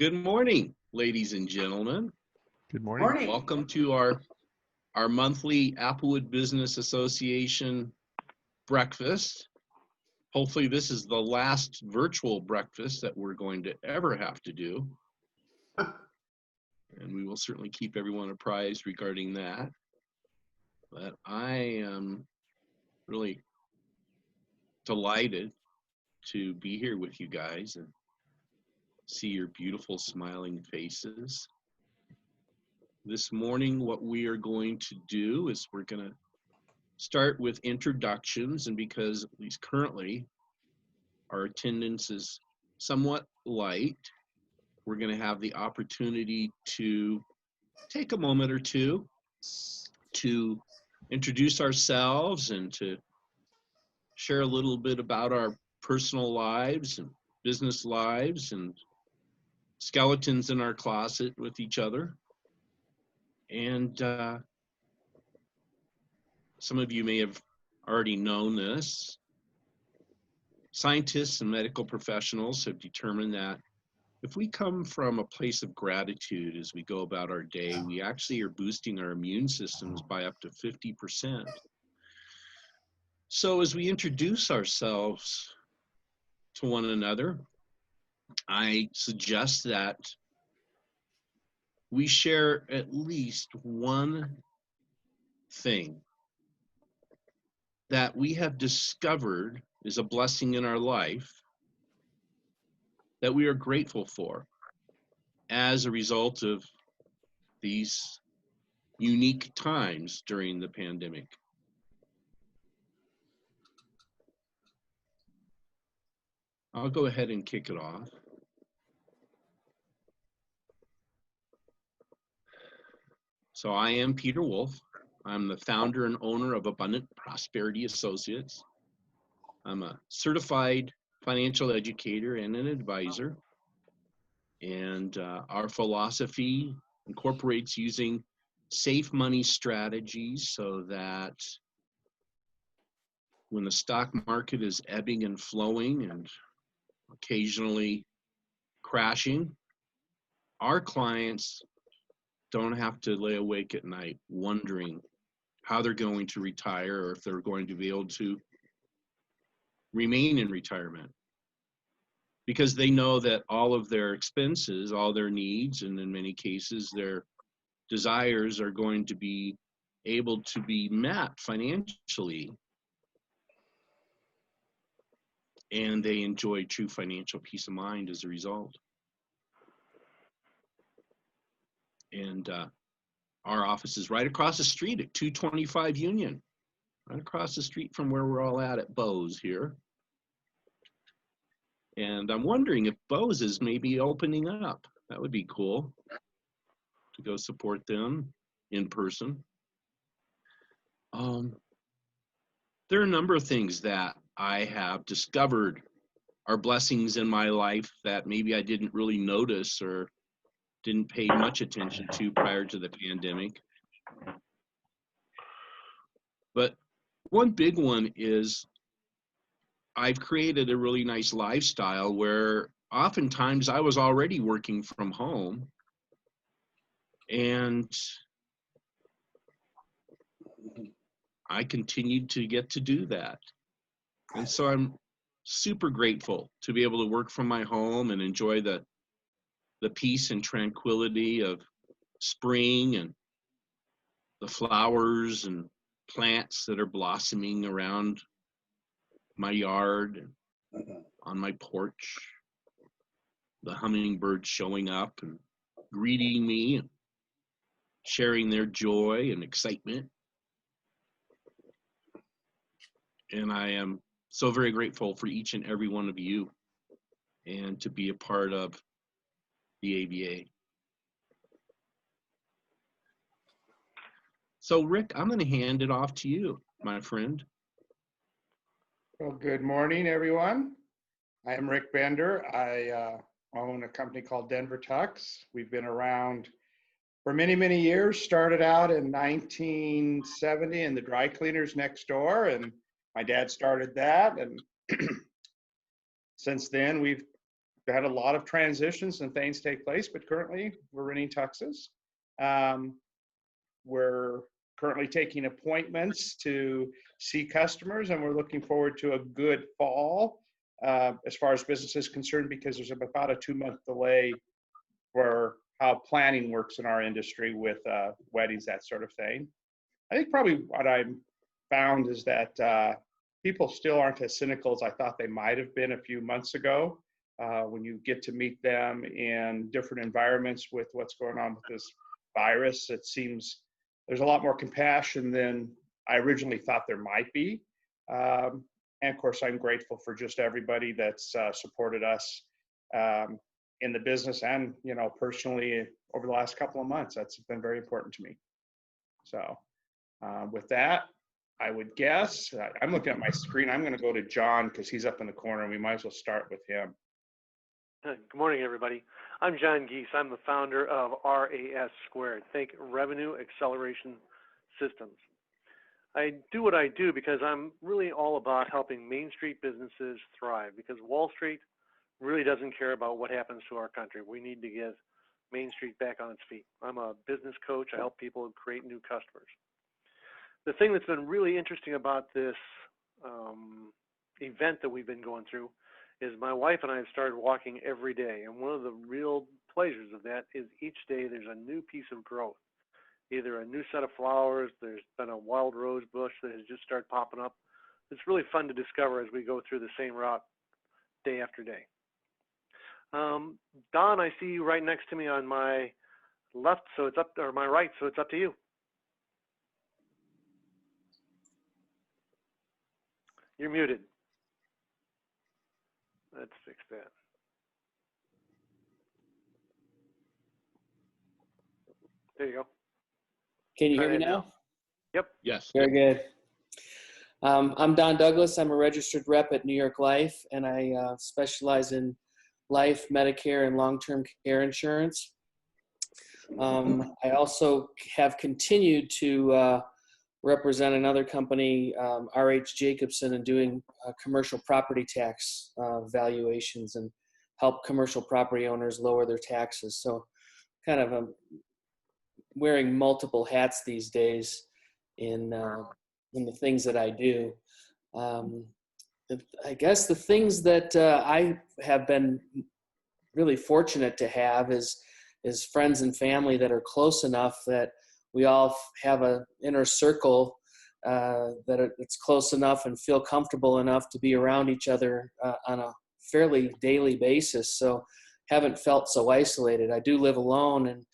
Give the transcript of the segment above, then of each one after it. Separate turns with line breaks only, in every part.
Good morning, ladies and gentlemen.
Good morning.
Morning.
Welcome to our monthly Applewood Business Association breakfast. Hopefully this is the last virtual breakfast that we're going to ever have to do. And we will certainly keep everyone apprised regarding that. But I am really delighted to be here with you guys and see your beautiful smiling faces. This morning, what we are going to do is we're going to start with introductions, and because at least currently our attendance is somewhat light, we're going to have the opportunity to take a moment or two to introduce ourselves and to share a little bit about our personal lives and business lives and skeletons in our closet with each other. And some of you may have already known this. Scientists and medical professionals have determined that if we come from a place of gratitude as we go about our day, we actually are boosting our immune systems by up to 50%. So as we introduce ourselves to one another, I suggest that we share at least one thing that we have discovered is a blessing in our life that we are grateful for as a result of these unique times during the pandemic. I'll go ahead and kick it off. So I am Peter Wolf. I'm the founder and owner of Abundant Prosperity Associates. I'm a certified financial educator and an advisor. And our philosophy incorporates using safe money strategies so that when the stock market is ebbing and flowing and occasionally crashing, our clients don't have to lay awake at night wondering how they're going to retire or if they're going to be able to remain in retirement, because they know that all of their expenses, all their needs, and in many cases their desires are going to be able to be met financially, and they enjoy true financial peace of mind as a result. And our office is right across the street at 225 Union, right across the street from where we're all at Bose here. And I'm wondering if Bose is maybe opening up. That would be cool to go support them in person. There are a number of things that I have discovered are blessings in my life that maybe I didn't really notice or didn't pay much attention to prior to the pandemic. But one big one is I've created a really nice lifestyle where oftentimes I was already working from home, and I continued to get to do that. And so I'm super grateful to be able to work from my home and enjoy the peace and tranquility of spring and the flowers and plants that are blossoming around my yard and on my porch, the hummingbirds showing up and greeting me and sharing their joy and excitement. And I am so very grateful for each and every one of you and to be a part of the ABA. So Rick, I'm going to hand it off to you, my friend.
Well, good morning, everyone. I am Rick Bender. I own a company called Denver Tux. We've been around for many, many years. Started out in 1970 in the dry cleaners next door, and my dad started that. And since then, we've had a lot of transitions and things take place, but currently we're renting tuxes. We're currently taking appointments to see customers, and we're looking forward to a good fall as far as business is concerned, because there's about a 2-month delay for how planning works in our industry with weddings, that sort of thing. I think probably what I've found is that people still aren't as cynical as I thought they might have been a few months ago. When you get to meet them in different environments with what's going on with this virus, it seems there's a lot more compassion than I originally thought there might be. And of course, I'm grateful for just everybody that's supported us in the business and, you know, personally over the last couple of months. That's been very important to me. So with that, I would guess, I'm looking at my screen, I'm going to go to John because he's up in the corner and we might as well start with him.
Good morning, everybody. I'm John Geese. I'm the founder of RAS Squared, think Revenue Acceleration Systems. I do what I do because I'm really all about helping Main Street businesses thrive, because Wall Street really doesn't care about what happens to our country. We need to get Main Street back on its feet. I'm a business coach. I help people create new customers. The thing that's been really interesting about this event that we've been going through is my wife and I have started walking every day. And one of the real pleasures of that is each day there's a new piece of growth, either a new set of flowers, there's been a wild rose bush that has just started popping up. It's really fun to discover as we go through the same route day after day. Don, I see you right next to me on my left, so it's up, or my right, so it's up to you. You're muted. Let's fix that. There you go.
Can you hear me now?
Yep.
Yes.
Very good. I'm Don Douglas. I'm a registered rep at New York Life, and I specialize in life, Medicare, and long-term care insurance. I also have continued to represent another company, RH Jacobson, and doing commercial property tax valuations and help commercial property owners lower their taxes. So kind of wearing multiple hats these days in the things that I do. I guess the things that I have been really fortunate to have is friends and family that are close enough that we all have an inner circle that it's close enough and feel comfortable enough to be around each other on a fairly daily basis. So haven't felt so isolated. I do live alone, and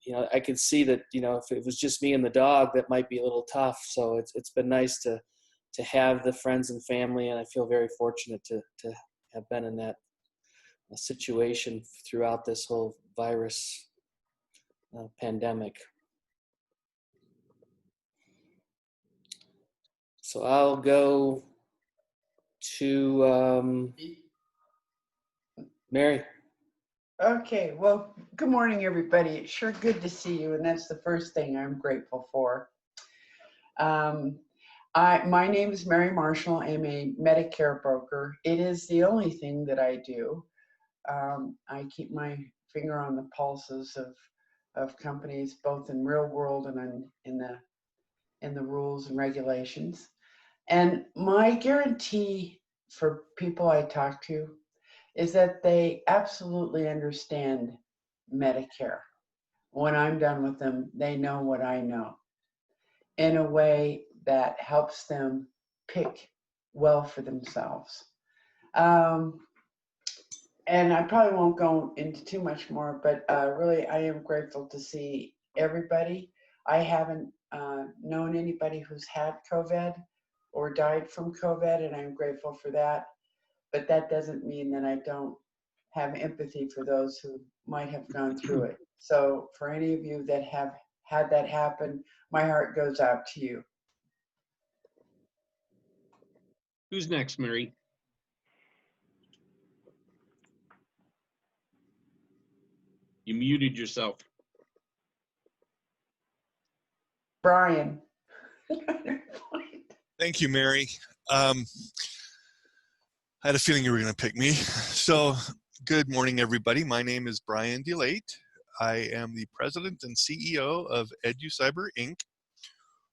you know, I can see that, you know, if it was just me and the dog, that might be a little tough. So it's been nice to have the friends and family, and I feel very fortunate to have been in that situation throughout this whole virus pandemic. So I'll go to Mary.
Okay, well, good morning, everybody. It's sure good to see you, and that's the first thing I'm grateful for. My name is Mary Marshall. I'm a Medicare broker. It is the only thing that I do. I keep my finger on the pulses of companies, both in real world and in the rules and regulations. And my guarantee for people I talk to is that they absolutely understand Medicare. When I'm done with them, they know what I know in a way that helps them pick well for themselves. And I probably won't go into too much more, but really I am grateful to see everybody. I haven't known anybody who's had COVID or died from COVID, and I'm grateful for that. But that doesn't mean that I don't have empathy for those who might have gone through it. So for any of you that have had that happen, my heart goes out to you.
Who's next, Mary? You muted yourself.
Brian.
Thank you, Mary. I had a feeling you were going to pick me. So, good morning, everybody. My name is Brian DeLate. I am the president and CEO of EduCyber Inc.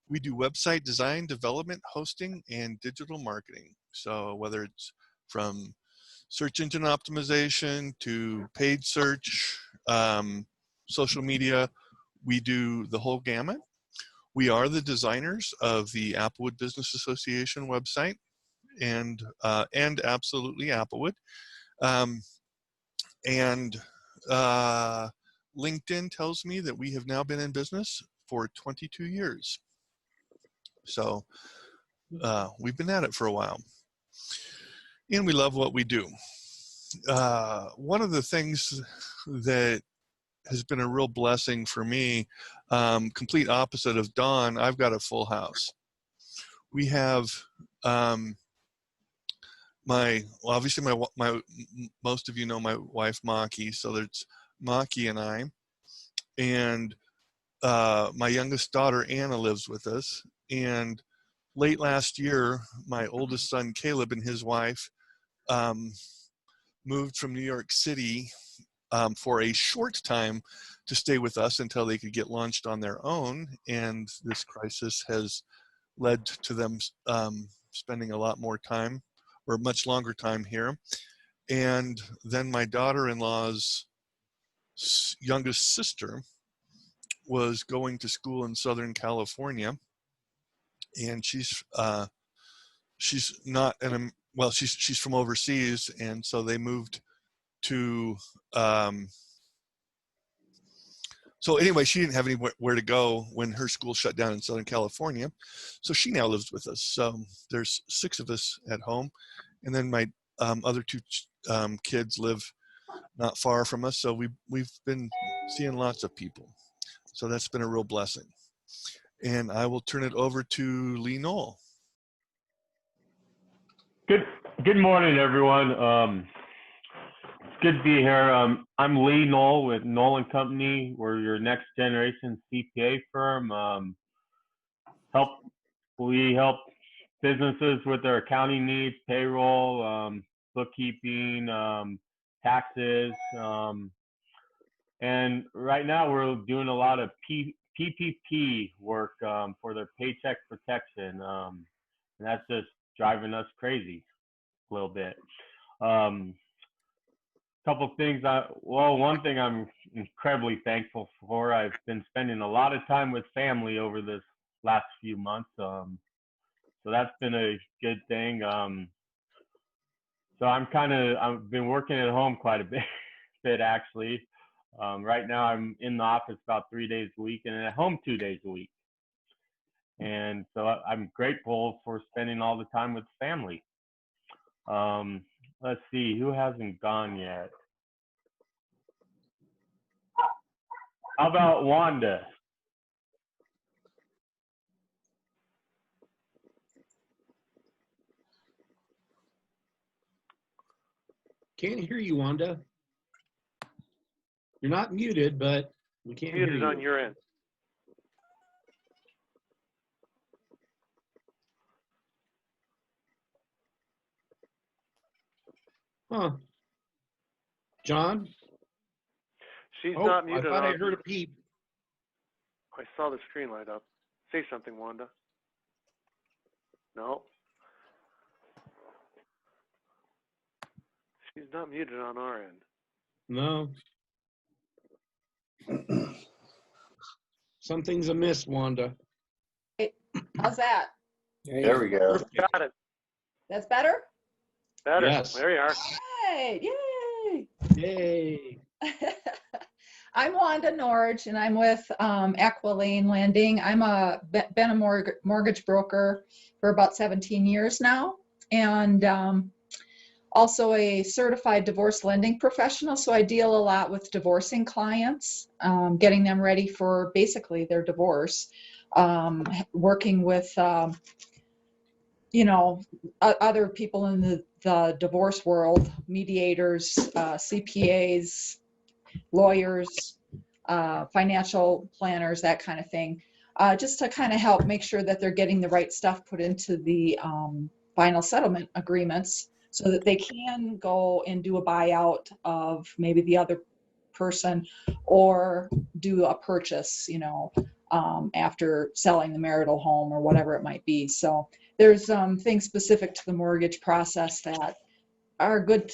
We do website design, development, hosting, and digital marketing. So, whether it's from search engine optimization to paid search, social media, we do the whole gamut. We are the designers of the Applewood Business Association website and absolutely Applewood. LinkedIn tells me that we have now been in business for 22 years. So we've been at it for a while. And we love what we do. One of the things that has been a real blessing for me, complete opposite of Dawn, I've got a full house. We have obviously my most of you know my wife Maki, so there's Maki and I, and my youngest daughter Anna lives with us. And late last year, my oldest son Caleb and his wife moved from New York City for a short time to stay with us until they could get launched on their own. And this crisis has led to them spending a lot more time, or much longer time here. And then my daughter-in-law's youngest sister was going to school in Southern California, and she's not she's from overseas, and so they moved to so anyway, she didn't have anywhere to go when her school shut down in Southern California, so she now lives with us. So there's 6 of us at home, and then my other 2 kids live not far from us, so we've been seeing lots of people. So that's been a real blessing. And I will turn it over to Lee Knoll.
Good morning, everyone. It's good to be here. I'm Lee Knoll with Knoll & Company. We're your next generation CPA firm. We help businesses with their accounting needs, payroll, bookkeeping, taxes. And right now we're doing a lot of PPP work for their paycheck protection. And that's just driving us crazy a little bit. Couple things. One thing I'm incredibly thankful for. I've been spending a lot of time with family over this last few months. So that's been a good thing. So I've been working at home quite a bit actually. Right now I'm in the office about 3 days a week and at home 2 days a week. And so I'm grateful for spending all the time with family. Let's see, who hasn't gone yet? How about Wanda?
Can't hear you, Wanda. You're not muted, but we can't hear you.
Muted on your end.
Huh. John?
She's not muted.
I thought I heard a peep.
I saw the screen light up. Say something, Wanda. No. She's not muted on our end.
No. Something's amiss, Wanda.
How's that?
There we go.
Got it.
That's better?
Better.
Yes.
There you are.
Yay! Yay!
Yay.
I'm Wanda Norge, and I'm with Aquilane Lending. I'm been a mortgage broker for about 17 years now, and also a certified divorce lending professional. So I deal a lot with divorcing clients, getting them ready for basically their divorce, working with other people in the divorce world, mediators, CPAs, lawyers, financial planners, that kind of thing, just to kind of help make sure that they're getting the right stuff put into the final settlement agreements so that they can go and do a buyout of maybe the other person or do a purchase, after selling the marital home or whatever it might be. So there's things specific to the mortgage process that are good,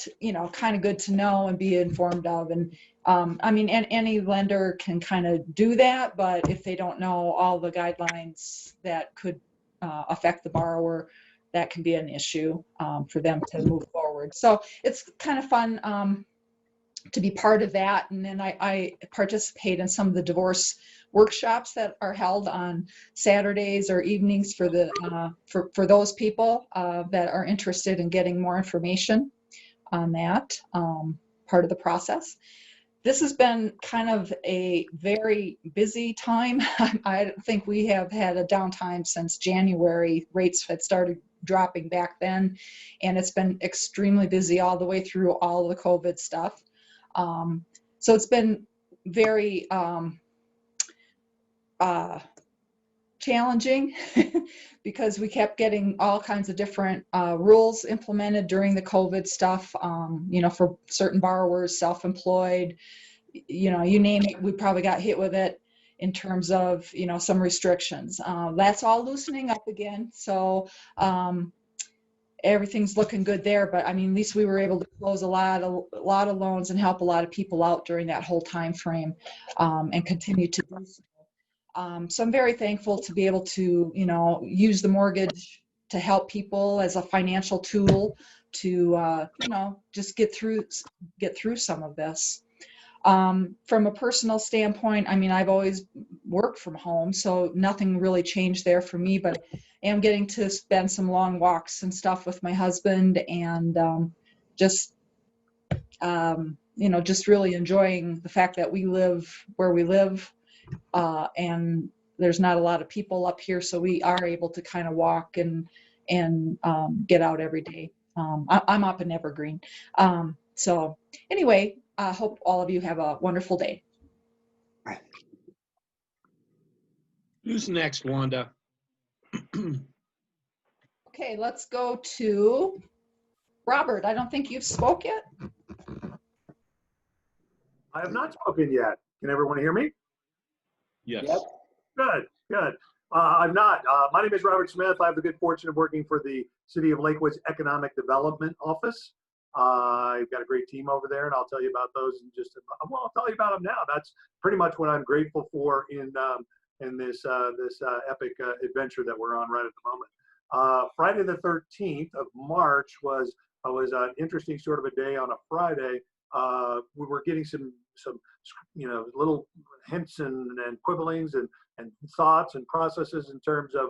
kind of good to know and be informed of. And any lender can kind of do that, but if they don't know all the guidelines that could affect the borrower, that can be an issue for them to move forward. So it's kind of fun to be part of that. And then I participate in some of the divorce workshops that are held on Saturdays or evenings for the for those people that are interested in getting more information on that part of the process. This has been kind of a very busy time. I think we have had a downtime since January. Rates had started dropping back then, and it's been extremely busy all the way through all the COVID stuff. So it's been very challenging because we kept getting all kinds of different rules implemented during the COVID stuff, for certain borrowers, self-employed, you name it, we probably got hit with it in terms of, some restrictions. That's all loosening up again. So everything's looking good there, but at least we were able to close a lot of loans and help a lot of people out during that whole time frame, and continue to do so. So I'm very thankful to be able to, use the mortgage to help people as a financial tool to, just get through some of this. From a personal standpoint, I've always worked from home, so nothing really changed there for me, but I am getting to spend some long walks and stuff with my husband, and just really enjoying the fact that we live where we live, and there's not a lot of people up here, so we are able to kind of walk and get out every day. I'm up in Evergreen. So anyway, I hope all of you have a wonderful day.
Who's next, Wanda?
Okay, let's go to Robert. I don't think you've spoke yet.
I have not spoken yet. Can everyone hear me?
Yes.
Yep.
Good. I'm not. My name is Robert Smith. I have the good fortune of working for the City of Lakewood's Economic Development Office. I've got a great team over there, and I'll tell you about those in just I'll tell you about them now. That's pretty much what I'm grateful for in this epic adventure that we're on right at the moment. Friday the 13th of March was an interesting sort of a day on a Friday. We were getting some little hints and quibblings and thoughts and processes in terms of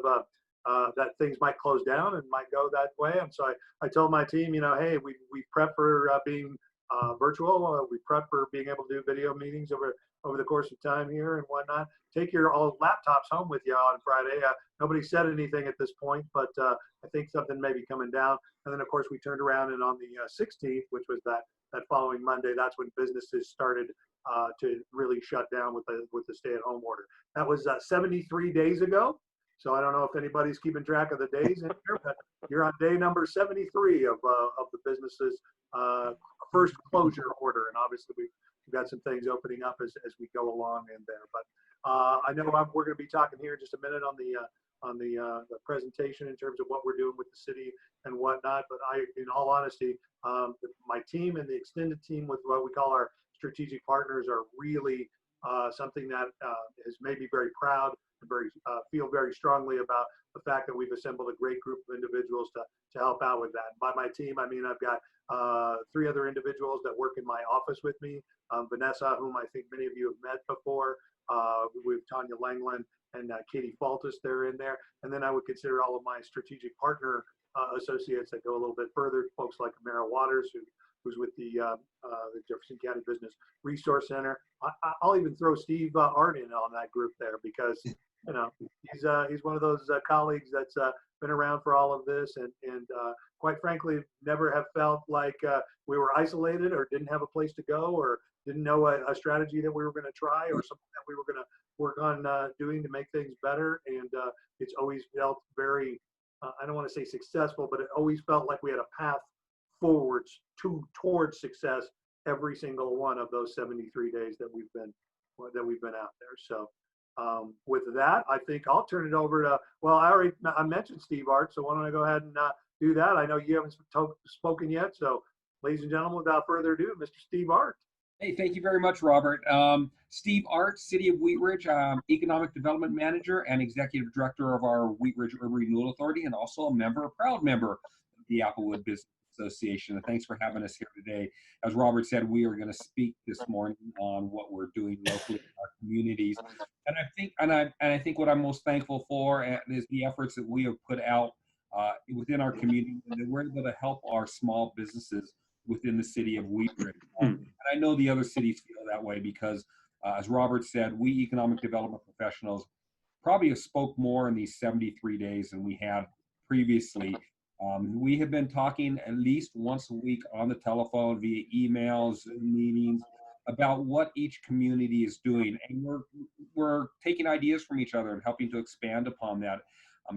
that things might close down and might go that way. And so I told my team, hey, we prep for being virtual. We prep for being able to do video meetings over the course of time here and whatnot. Take your old laptops home with you on Friday. Nobody said anything at this point, but I think something may be coming down. And then, of course, we turned around, and on the 16th, which was that following Monday, that's when businesses started to really shut down with the stay-at-home order. That was 73 days ago. So I don't know if anybody's keeping track of the days in here, but you're on day number 73 of the business's first closure order, and obviously we've got some things opening up as we go along in there. But I know we're going to be talking here in just a minute on the presentation in terms of what we're doing with the city and whatnot. But in all honesty, my team and the extended team with what we call our strategic partners are really something that has made me very proud and feel very strongly about the fact that we've assembled a great group of individuals to help out with that. By my team, I've got 3 other individuals that work in my office with me. Vanessa, whom I think many of you have met before. With Tanya Langland and Katie Faltus, they're in there. And then I would consider all of my strategic partner associates that go a little bit further, folks like Amira Waters, who's with the Jefferson County Business Resource Center. I'll even throw Steve Arden on that group there because he's one of those colleagues that's been around for all of this and quite frankly never have felt like we were isolated or didn't have a place to go or didn't know a strategy that we were going to try or something that we were going to work on doing to make things better. And it's always felt very I don't want to say successful, but it always felt like we had a path forwards towards success every single one of those 73 days that we've been out there. So with that, I think I'll turn it over to, well, I mentioned Steve Art, so why don't I go ahead and do that? I know you haven't spoken yet, so ladies and gentlemen, without further ado, Mr. Steve Art.
Hey, thank you very much, Robert. Steve Art, City of Wheat Ridge, Economic Development Manager and Executive Director of our Wheat Ridge Urban Renewal Authority, and also a proud member of the Applewood Business Association. And thanks for having us here today. As Robert said, we are going to speak this morning on what we're doing locally in our communities. And I think what I'm most thankful for is the efforts that we have put out within our community, and that we're able to help our small businesses within the city of Wheat Ridge. And I know the other cities feel that way because, as Robert said, we economic development professionals probably have spoke more in these 73 days than we had previously. We have been talking at least once a week on the telephone, via emails, meetings, about what each community is doing. And we're taking ideas from each other and helping to expand upon that.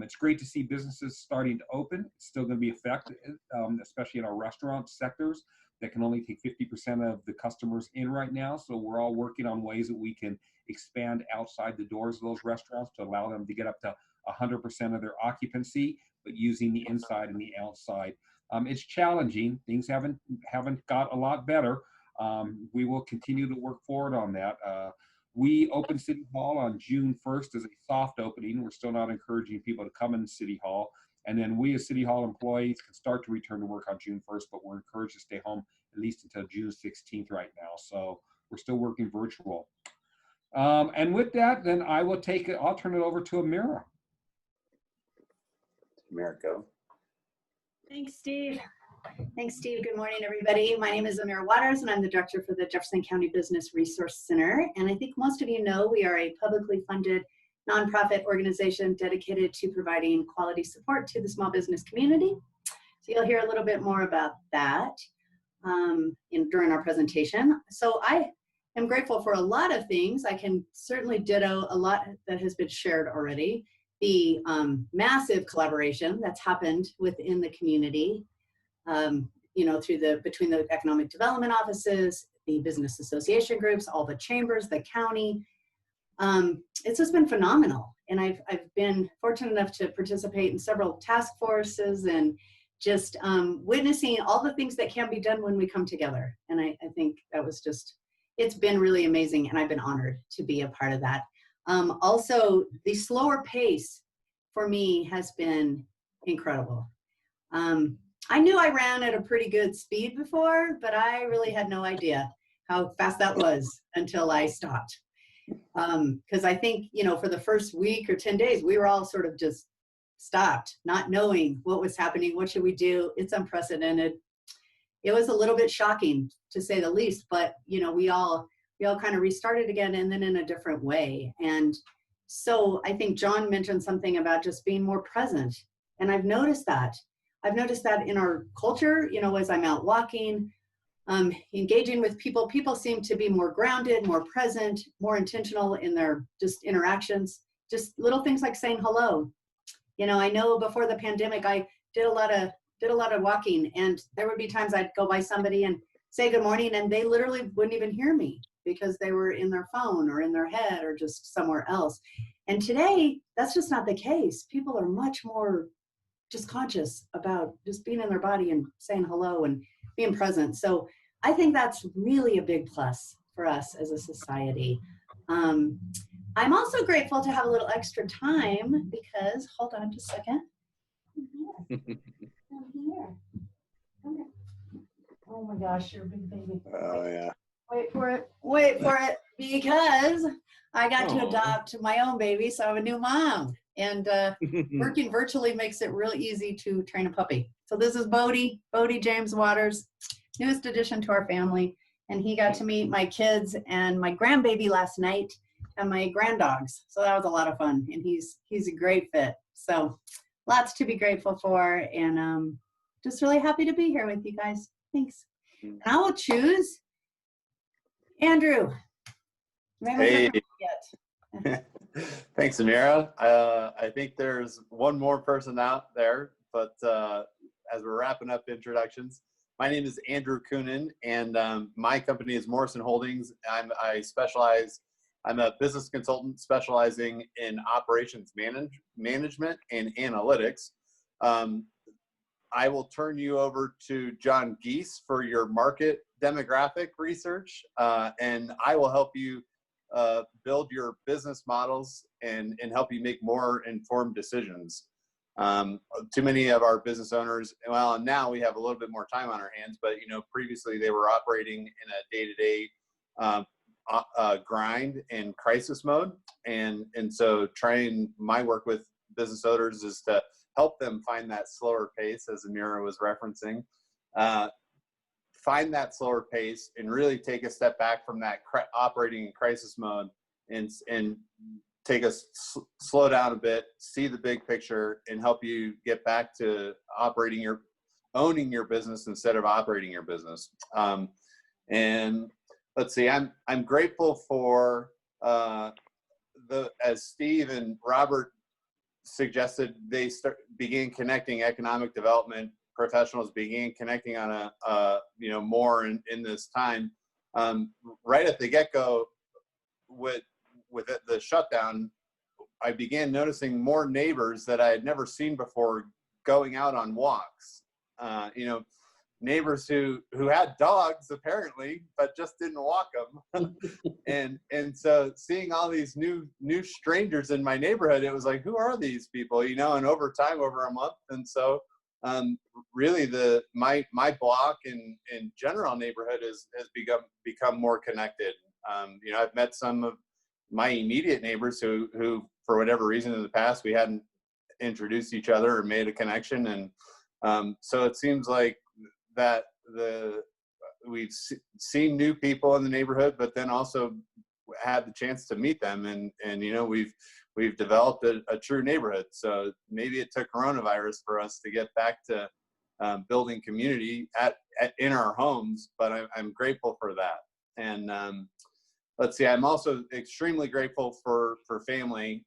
It's great to see businesses starting to open. It's still going to be affected, especially in our restaurant sectors that can only take 50% of the customers in right now. So we're all working on ways that we can expand outside the doors of those restaurants to allow them to get up to 100% of their occupancy, but using the inside and the outside. It's challenging. Things haven't got a lot better. We will continue to work forward on that. We opened City Hall on June 1st as a soft opening. We're still not encouraging people to come in City Hall. And then we as City Hall employees can start to return to work on June 1st, but we're encouraged to stay home at least until June 16th right now. So we're still working virtual. And with that, then I'll turn it over to Amira.
Amira, go. Thanks, Steve. Thanks, Steve. Good morning, everybody. My name is Amira Waters, and I'm the director for the Jefferson County Business Resource Center. And I think most of you know we are a publicly funded nonprofit organization dedicated to providing quality support to the small business community. So you'll hear a little bit more about that during our presentation. So I am grateful for a lot of things. I can certainly ditto a lot that has been shared already. The massive collaboration that's happened within the community. Between the economic development offices, the business association groups, all the chambers, the county. It's just been phenomenal. And I've been fortunate enough to participate in several task forces and just witnessing all the things that can be done when we come together. And I think that was it's been really amazing, and I've been honored to be a part of that. Also, the slower pace for me has been incredible. I knew I ran at a pretty good speed before, but I really had no idea how fast that was until I stopped. Because I think, for the first week or 10 days, we were all sort of just stopped, not knowing what was happening. What should we do? It's unprecedented. It was a little bit shocking, to say the least, but, we all kind of restarted again, and then in a different way. And so I think John mentioned something about just being more present. And I've noticed that. In our culture, as I'm out walking, engaging with people, people seem to be more grounded, more present, more intentional in their just interactions, just little things like saying hello. I know before the pandemic, I did a lot of walking, and there would be times I'd go by somebody and say good morning, and they literally wouldn't even hear me because they were in their phone or in their head or just somewhere else. And today, that's just not the case. People are much more just conscious about just being in their body and saying hello and being present. So I think that's really a big plus for us as a society. I'm also grateful to have a little extra time because, hold on just a second. I'm here. Okay. Oh my gosh, you're a big baby. Oh, yeah. Wait for it, because I got to adopt my own baby, so I'm a new mom. And working virtually makes it real easy to train a puppy. So this is Bodie James Waters, newest addition to our family. And he got to meet my kids and my grandbaby last night and my granddogs. So that was a lot of fun. And he's a great fit. So lots to be grateful for. And just really happy to be here with you guys. Thanks. And I will choose Andrew.
Hey. Thanks, Amira. I think there's one more person out there, but as we're wrapping up introductions, my name is Andrew Coonan, and my company is Morrison Holdings. I'm a business consultant specializing in operations management and analytics. I will turn you over to John Geese for your market demographic research, and I will help you build your business models and help you make more informed decisions. Too many of our business owners, well, now we have a little bit more time on our hands, but previously they were operating in a day-to-day grind and crisis mode, and so my work with business owners is to help them find that slower pace, as Amira was referencing. Find that slower pace and really take a step back from that operating in crisis mode and take a slow down a bit, see the big picture, and help you get back to owning your business instead of operating your business. And let's see, I'm grateful for as Steve and Robert suggested, they began connecting economic development professionals, began connecting on more in this time. Right at the get-go with the shutdown, I began noticing more neighbors that I had never seen before going out on walks. Neighbors who had dogs apparently, but just didn't walk them. and so seeing all these new strangers in my neighborhood, it was like, who are these people? And over time, over a month, and so really my block and general neighborhood has become more connected. I've met some of my immediate neighbors who for whatever reason in the past we hadn't introduced each other or made a connection, and so it seems like that we've seen new people in the neighborhood, but then also had the chance to meet them, and we've developed a true neighborhood. So maybe it took coronavirus for us to get back to building community in our homes, but I'm grateful for that. And let's see, I'm also extremely grateful for family.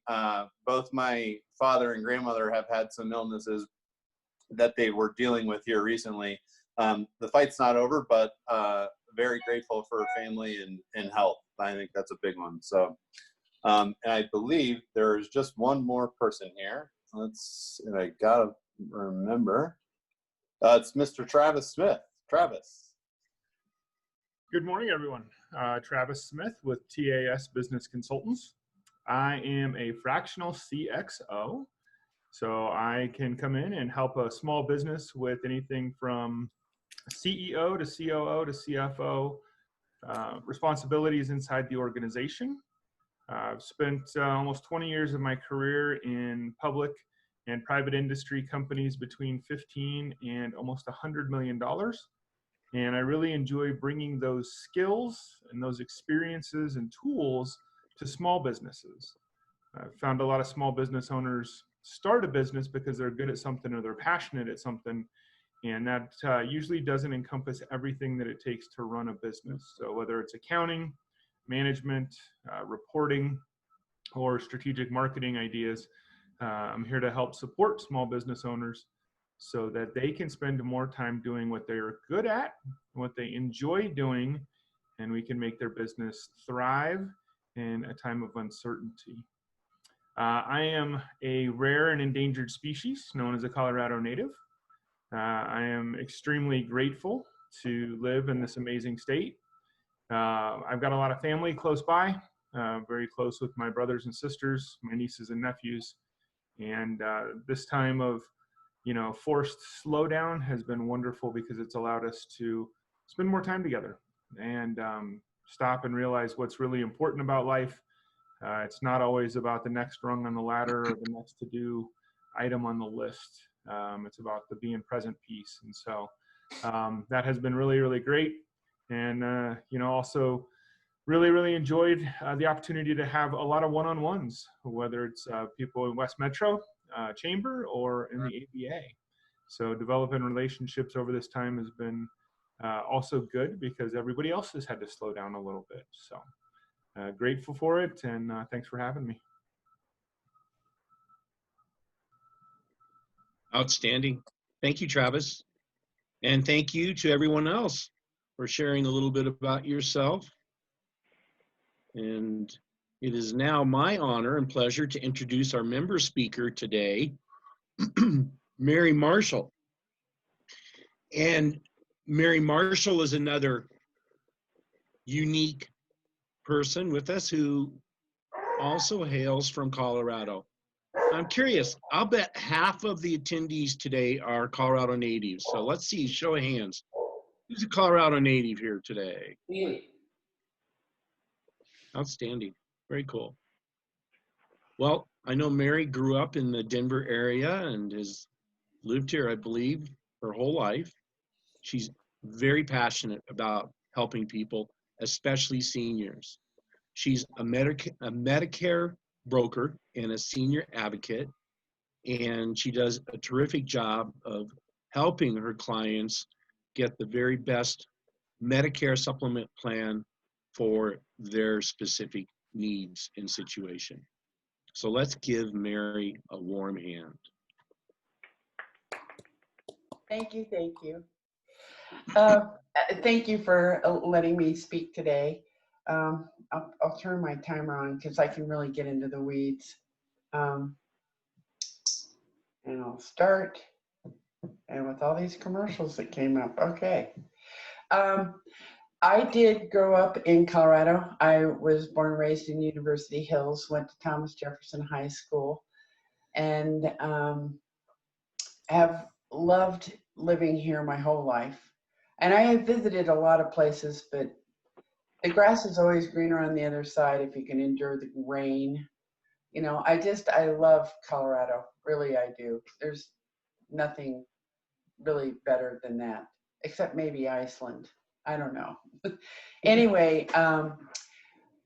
Both my father and grandmother have had some illnesses that they were dealing with here recently. The fight's not over, but very grateful for family and health. I think that's a big one. So, and I believe there's just one more person here. I gotta remember. It's Mr. Travis Smith. Travis.
Good morning, everyone. Travis Smith with TAS Business Consultants. I am a fractional CXO, so I can come in and help a small business with anything from CEO to COO to CFO responsibilities inside the organization. I've spent almost 20 years of my career in public and private industry companies between 15 and almost $100 million. And I really enjoy bringing those skills and those experiences and tools to small businesses. I've found a lot of small business owners start a business because they're good at something or they're passionate at something. And that usually doesn't encompass everything that it takes to run a business. So whether it's accounting, management, reporting, or strategic marketing ideas, I'm here to help support small business owners so that they can spend more time doing what they're good at, what they enjoy doing, and we can make their business thrive in a time of uncertainty. I am a rare and endangered species known as a Colorado native. I am extremely grateful to live in this amazing state. I've got a lot of family close by, very close with my brothers and sisters, my nieces and nephews. And this time of, forced slowdown has been wonderful because it's allowed us to spend more time together and stop and realize what's really important about life. It's not always about the next rung on the ladder or the next to-do item on the list. It's about the being present piece. And so that has been really, really great. And, also really, really enjoyed the opportunity to have a lot of one-on-ones, whether it's people in West Metro Chamber or in the ABA. So developing relationships over this time has been also good because everybody else has had to slow down a little bit. So grateful for it, and thanks for having me.
Outstanding. Thank you, Travis. And thank you to everyone else for sharing a little bit about yourself. And it is now my honor and pleasure to introduce our member speaker today, Mary Marshall. And Mary Marshall is another unique person with us who also hails from Colorado. I'm curious, I'll bet half of the attendees today are Colorado natives. So let's see, show of hands. Who's a Colorado native here today?
Me.
Outstanding, very cool. Well, I know Mary grew up in the Denver area and has lived here, I believe, her whole life. She's very passionate about helping people, especially seniors. She's a Medicare broker and a senior advocate, and she does a terrific job of helping her clients get the very best Medicare supplement plan for their specific needs and situation. So let's give Mary a warm hand.
Thank you, thank you. Thank you for letting me speak today. I'll turn my timer on because I can really get into the weeds. And I'll start. And with all these commercials that came up, okay. I did grow up in Colorado. I was born and raised in University Hills, went to Thomas Jefferson High School, and have loved living here my whole life. And I have visited a lot of places, but the grass is always greener on the other side if you can endure the rain. You know, I love Colorado. Really, I do. There's nothing really better than that, except maybe Iceland. I don't know. Anyway,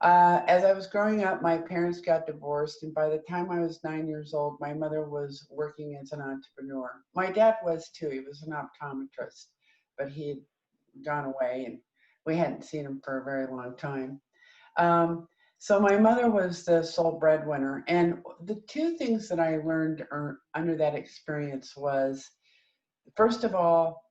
as I was growing up, my parents got divorced, and by the time I was 9 years old, my mother was working as an entrepreneur. My dad was too. He was an optometrist, but he had gone away, and we hadn't seen him for a very long time. So my mother was the sole breadwinner, and the two things that I learned under that experience was, first of all,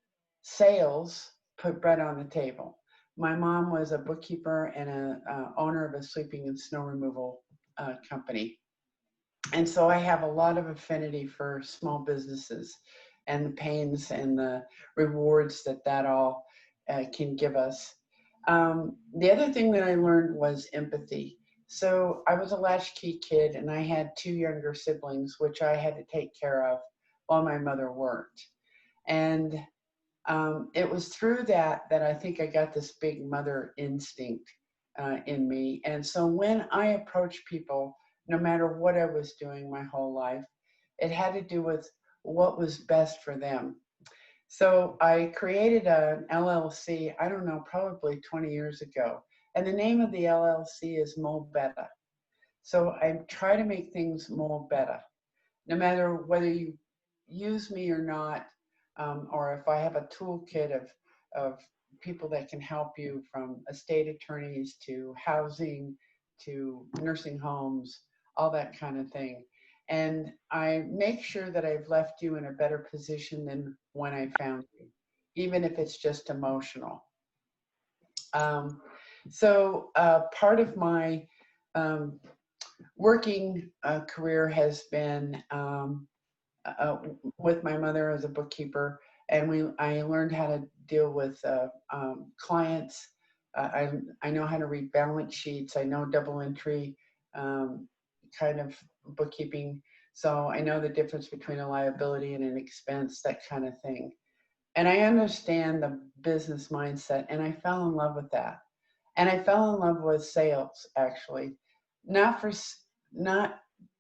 sales put bread on the table. My mom was a bookkeeper and a owner of a sweeping and snow removal company. And so I have a lot of affinity for small businesses and the pains and the rewards that all can give us. The other thing that I learned was empathy. So I was a latchkey kid, and I had two younger siblings, which I had to take care of while my mother worked. And it was through that I think I got this big mother instinct in me. And so when I approached people, no matter what I was doing my whole life, it had to do with what was best for them. So I created an LLC, I don't know, probably 20 years ago. And the name of the LLC is Mo Betta. So I try to make things Mo Betta, no matter whether you use me or not, or if I have a toolkit of people that can help you, from estate attorneys to housing to nursing homes, all that kind of thing. And I make sure that I've left you in a better position than when I found you, even if it's just emotional. So part of my working career has been with my mother as a bookkeeper, and I learned how to deal with clients. I know how to read balance sheets. I know double entry kind of bookkeeping. So I know the difference between a liability and an expense, that kind of thing. And I understand the business mindset, and I fell in love with that. And I fell in love with sales, actually, not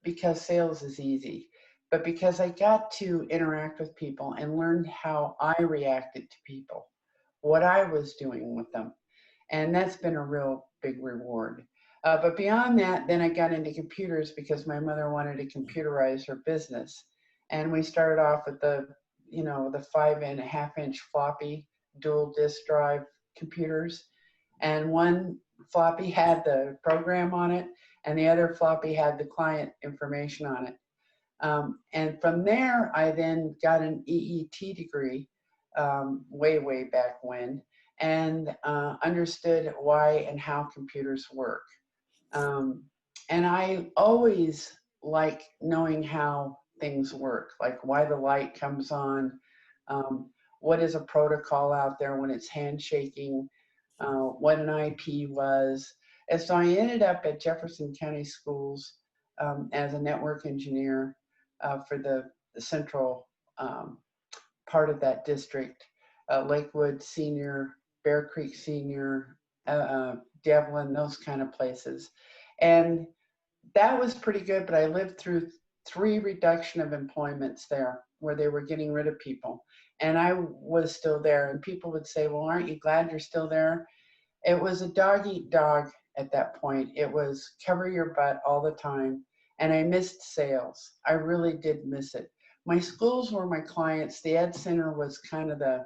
because sales is easy, but because I got to interact with people and learned how I reacted to people, what I was doing with them. And that's been a real big reward. But beyond that, then I got into computers because my mother wanted to computerize her business. And we started off with the 5.5-inch floppy dual disk drive computers. And one floppy had the program on it, and the other floppy had the client information on it. And from there, I then got an EET degree way, way back when, and understood why and how computers work. And I always like knowing how things work, like why the light comes on, what is a protocol out there when it's handshaking, what an IP was. And so I ended up at Jefferson County Schools as a network engineer for the central part of that district, Lakewood Senior, Bear Creek Senior, Devlin, those kind of places. And that was pretty good, but I lived through 3 reduction of employments there where they were getting rid of people. And I was still there, and people would say, well, aren't you glad you're still there? It was a dog eat dog at that point. It was cover your butt all the time. And I missed sales. I really did miss it. My schools were my clients. The Ed Center was kind of the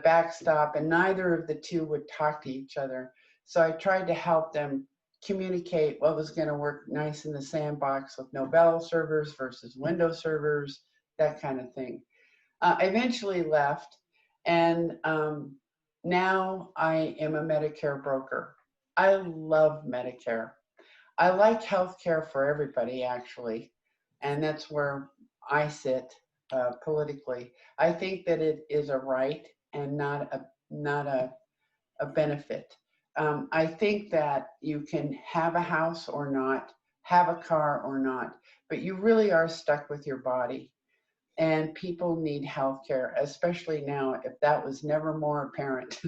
backstop, and neither of the two would talk to each other. So I tried to help them communicate what was going to work nice in the sandbox with Novell servers versus Windows servers, that kind of thing. I eventually left, and now I am a Medicare broker. I love Medicare. I like healthcare for everybody, actually, and that's where I sit politically. I think that it is a right and not a benefit. I think that you can have a house or not, have a car or not, but you really are stuck with your body. And people need health care, especially now, if that was never more apparent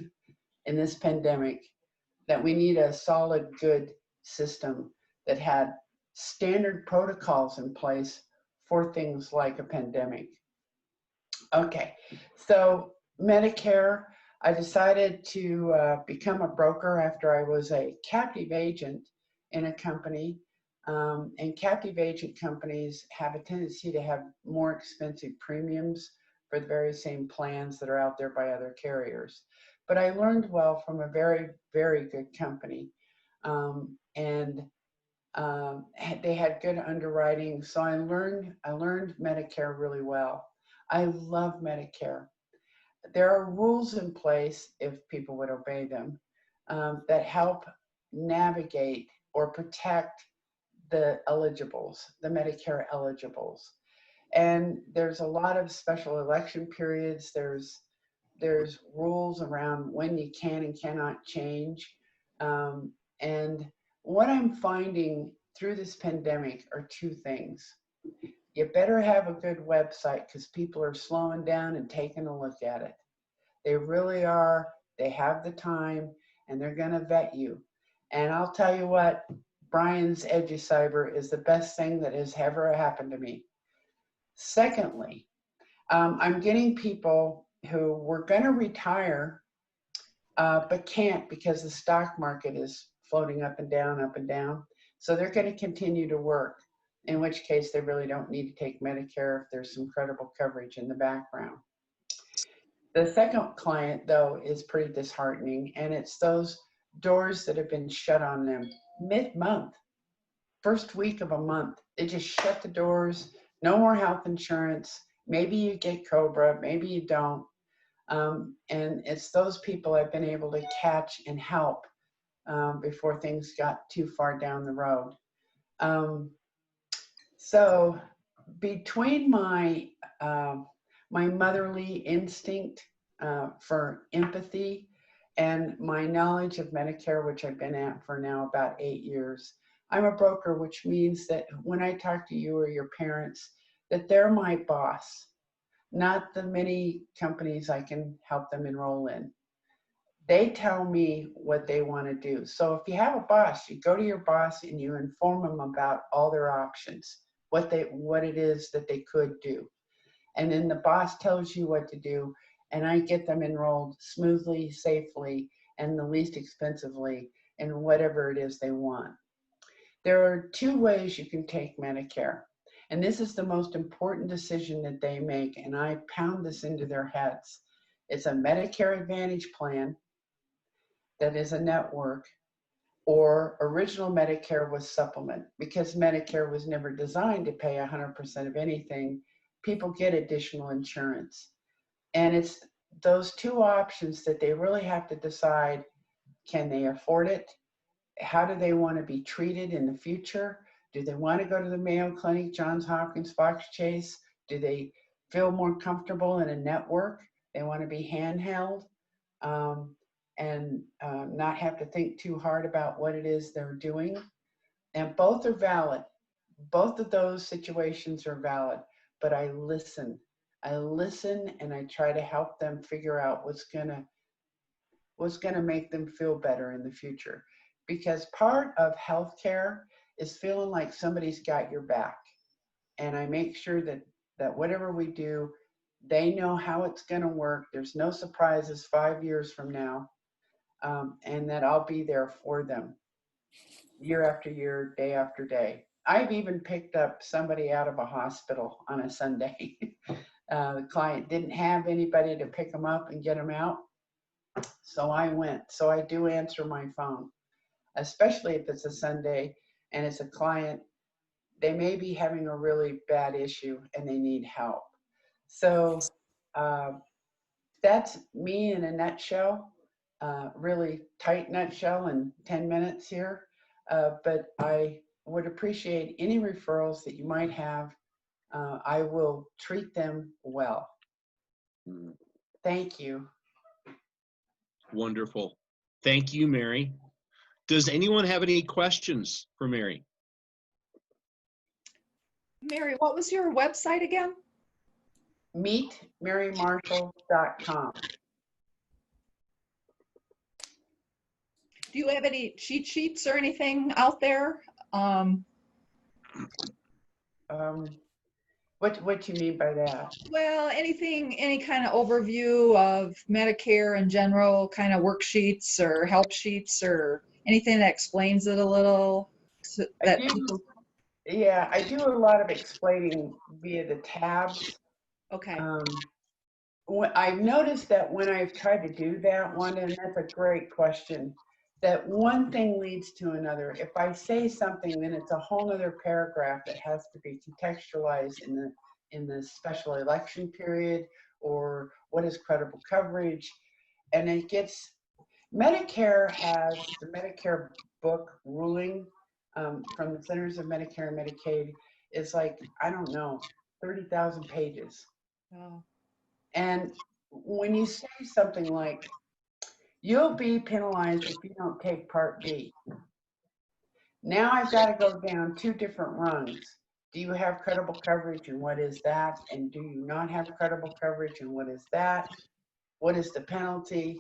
in this pandemic, that we need a solid, good system that had standard protocols in place for things like a pandemic. Okay, so Medicare, I decided to become a broker after I was a captive agent in a company. And captive agent companies have a tendency to have more expensive premiums for the very same plans that are out there by other carriers. But I learned well from a very, very good company. And they had good underwriting. So I learned Medicare really well. I love Medicare. There are rules in place, if people would obey them, that help navigate or protect the eligibles, the Medicare eligibles. And there's a lot of special election periods. There's rules around when you can and cannot change. And what I'm finding through this pandemic are 2 things. You better have a good website because people are slowing down and taking a look at it. They really are. They have the time, and they're going to vet you. And I'll tell you what, Brian's EduCyber is the best thing that has ever happened to me. Secondly, I'm getting people who were going to retire but can't because the stock market is floating up and down, up and down. So they're going to continue to work, in which case they really don't need to take Medicare if there's some credible coverage in the background. The second client, though, is pretty disheartening, and it's those doors that have been shut on them mid-month, first week of a month. They just shut the doors, no more health insurance. Maybe you get COBRA, maybe you don't. And it's those people I've been able to catch and help before things got too far down the road. So between my motherly instinct for empathy and my knowledge of Medicare, which I've been at for now about 8 years, I'm a broker, which means that when I talk to you or your parents, that they're my boss, not the many companies I can help them enroll in. They tell me what they want to do. So if you have a boss, you go to your boss and you inform them about all their options, what it is that they could do. And then the boss tells you what to do, and I get them enrolled smoothly, safely, and the least expensively in whatever it is they want. There are 2 ways you can take Medicare, and this is the most important decision that they make, and I pound this into their heads. It's a Medicare Advantage plan that is a network, or original Medicare with supplement, because Medicare was never designed to pay 100% of anything. People get additional insurance. And it's those two options that they really have to decide, can they afford it? How do they want to be treated in the future? Do they want to go to the Mayo Clinic, Johns Hopkins, Fox Chase? Do they feel more comfortable in a network? They want to be handheld and not have to think too hard about what it is they're doing. And both are valid. Both of those situations are valid, but I listen. I listen and I try to help them figure out what's gonna make them feel better in the future. Because part of healthcare is feeling like somebody's got your back. And I make sure that whatever we do, they know how it's gonna work. There's no surprises 5 years from now, and that I'll be there for them year after year, day after day. I've even picked up somebody out of a hospital on a Sunday. The client didn't have anybody to pick them up and get them out. So I went. So I do answer my phone, especially if it's a Sunday and it's a client. They may be having a really bad issue and they need help. So that's me in a nutshell, really tight nutshell in 10 minutes here. But I would appreciate any referrals that you might have. I will treat them well. Thank you.
Wonderful. Thank you, Mary. Does anyone have any questions for Mary?
Mary, what was your website again?
MeetMaryMarshall.com.
Do you have any cheat sheets or anything out there?
What do you mean by that?
Well, anything, any kind of overview of Medicare in general, kind of worksheets or help sheets or anything that explains it a little? So that
Yeah, I do a lot of explaining via the tabs.
Okay.
I've noticed that when I've tried to do that one, and that's a great question, that one thing leads to another. If I say something, then it's a whole other paragraph that has to be contextualized in the special election period, or what is credible coverage. And it gets, Medicare has the Medicare book ruling from the Centers of Medicare and Medicaid is like, I don't know, 30,000 pages.
Oh.
And when you say something like, you'll be penalized if you don't take Part B. Now I've got to go down 2 different rungs. Do you have credible coverage and what is that? And do you not have credible coverage and what is that? What is the penalty?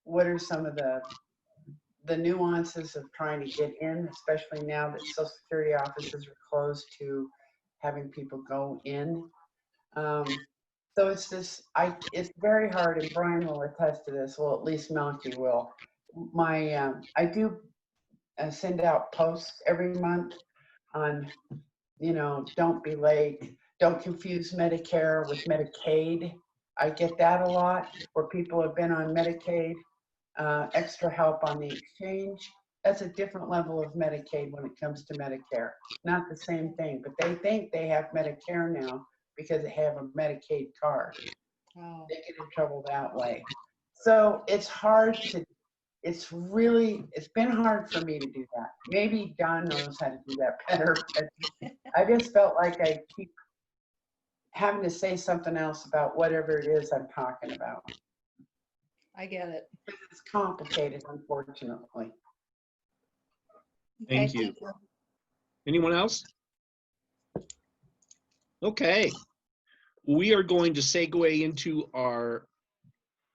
What are some of the nuances of trying to get in, especially now that Social Security offices are closed to having people go in? So it's it's very hard, and Brian will attest to this. Well, at least Melky will. I do send out posts every month on, don't be late, don't confuse Medicare with Medicaid. I get that a lot, where people have been on Medicaid, extra help on the exchange. That's a different level of Medicaid when it comes to Medicare. Not the same thing, but they think they have Medicare now because they have a Medicaid card.
Oh.
They get in trouble that way. So it's been hard for me to do that. Maybe Don knows how to do that better, but I just felt like I keep having to say something else about whatever it is I'm talking about.
I get it.
It's complicated, unfortunately.
Thank you. Anyone else? Okay. We are going to segue into our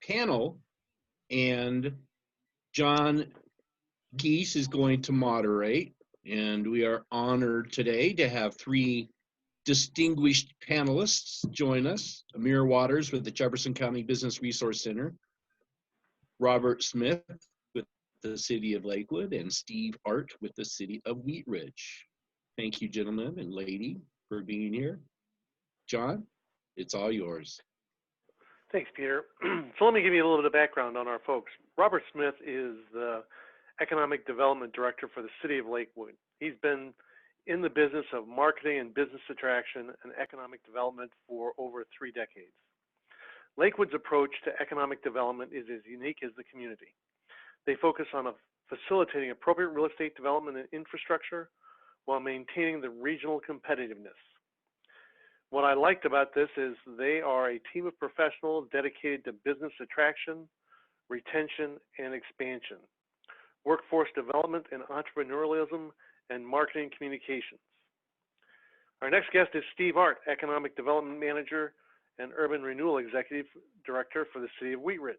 panel, and John Geese is going to moderate, and we are honored today to have 3 distinguished panelists join us. Amira Waters with the Jefferson County Business Resource Center, Robert Smith with the City of Lakewood, and Steve Art with the City of Wheat Ridge. Thank you, gentlemen and lady, for being here. John, it's all yours.
Thanks, Peter. So let me give you a little bit of background on our folks. Robert Smith is the Economic Development Director for the City of Lakewood. He's been in the business of marketing and business attraction and economic development for over 3 decades. Lakewood's approach to economic development is as unique as the community. They focus on facilitating appropriate real estate development and infrastructure while maintaining the regional competitiveness. What I liked about this is they are a team of professionals dedicated to business attraction, retention, and expansion, workforce development and entrepreneurialism, and marketing communications. Our next guest is Steve Art, Economic Development Manager and Urban Renewal Executive Director for the City of Wheat Ridge.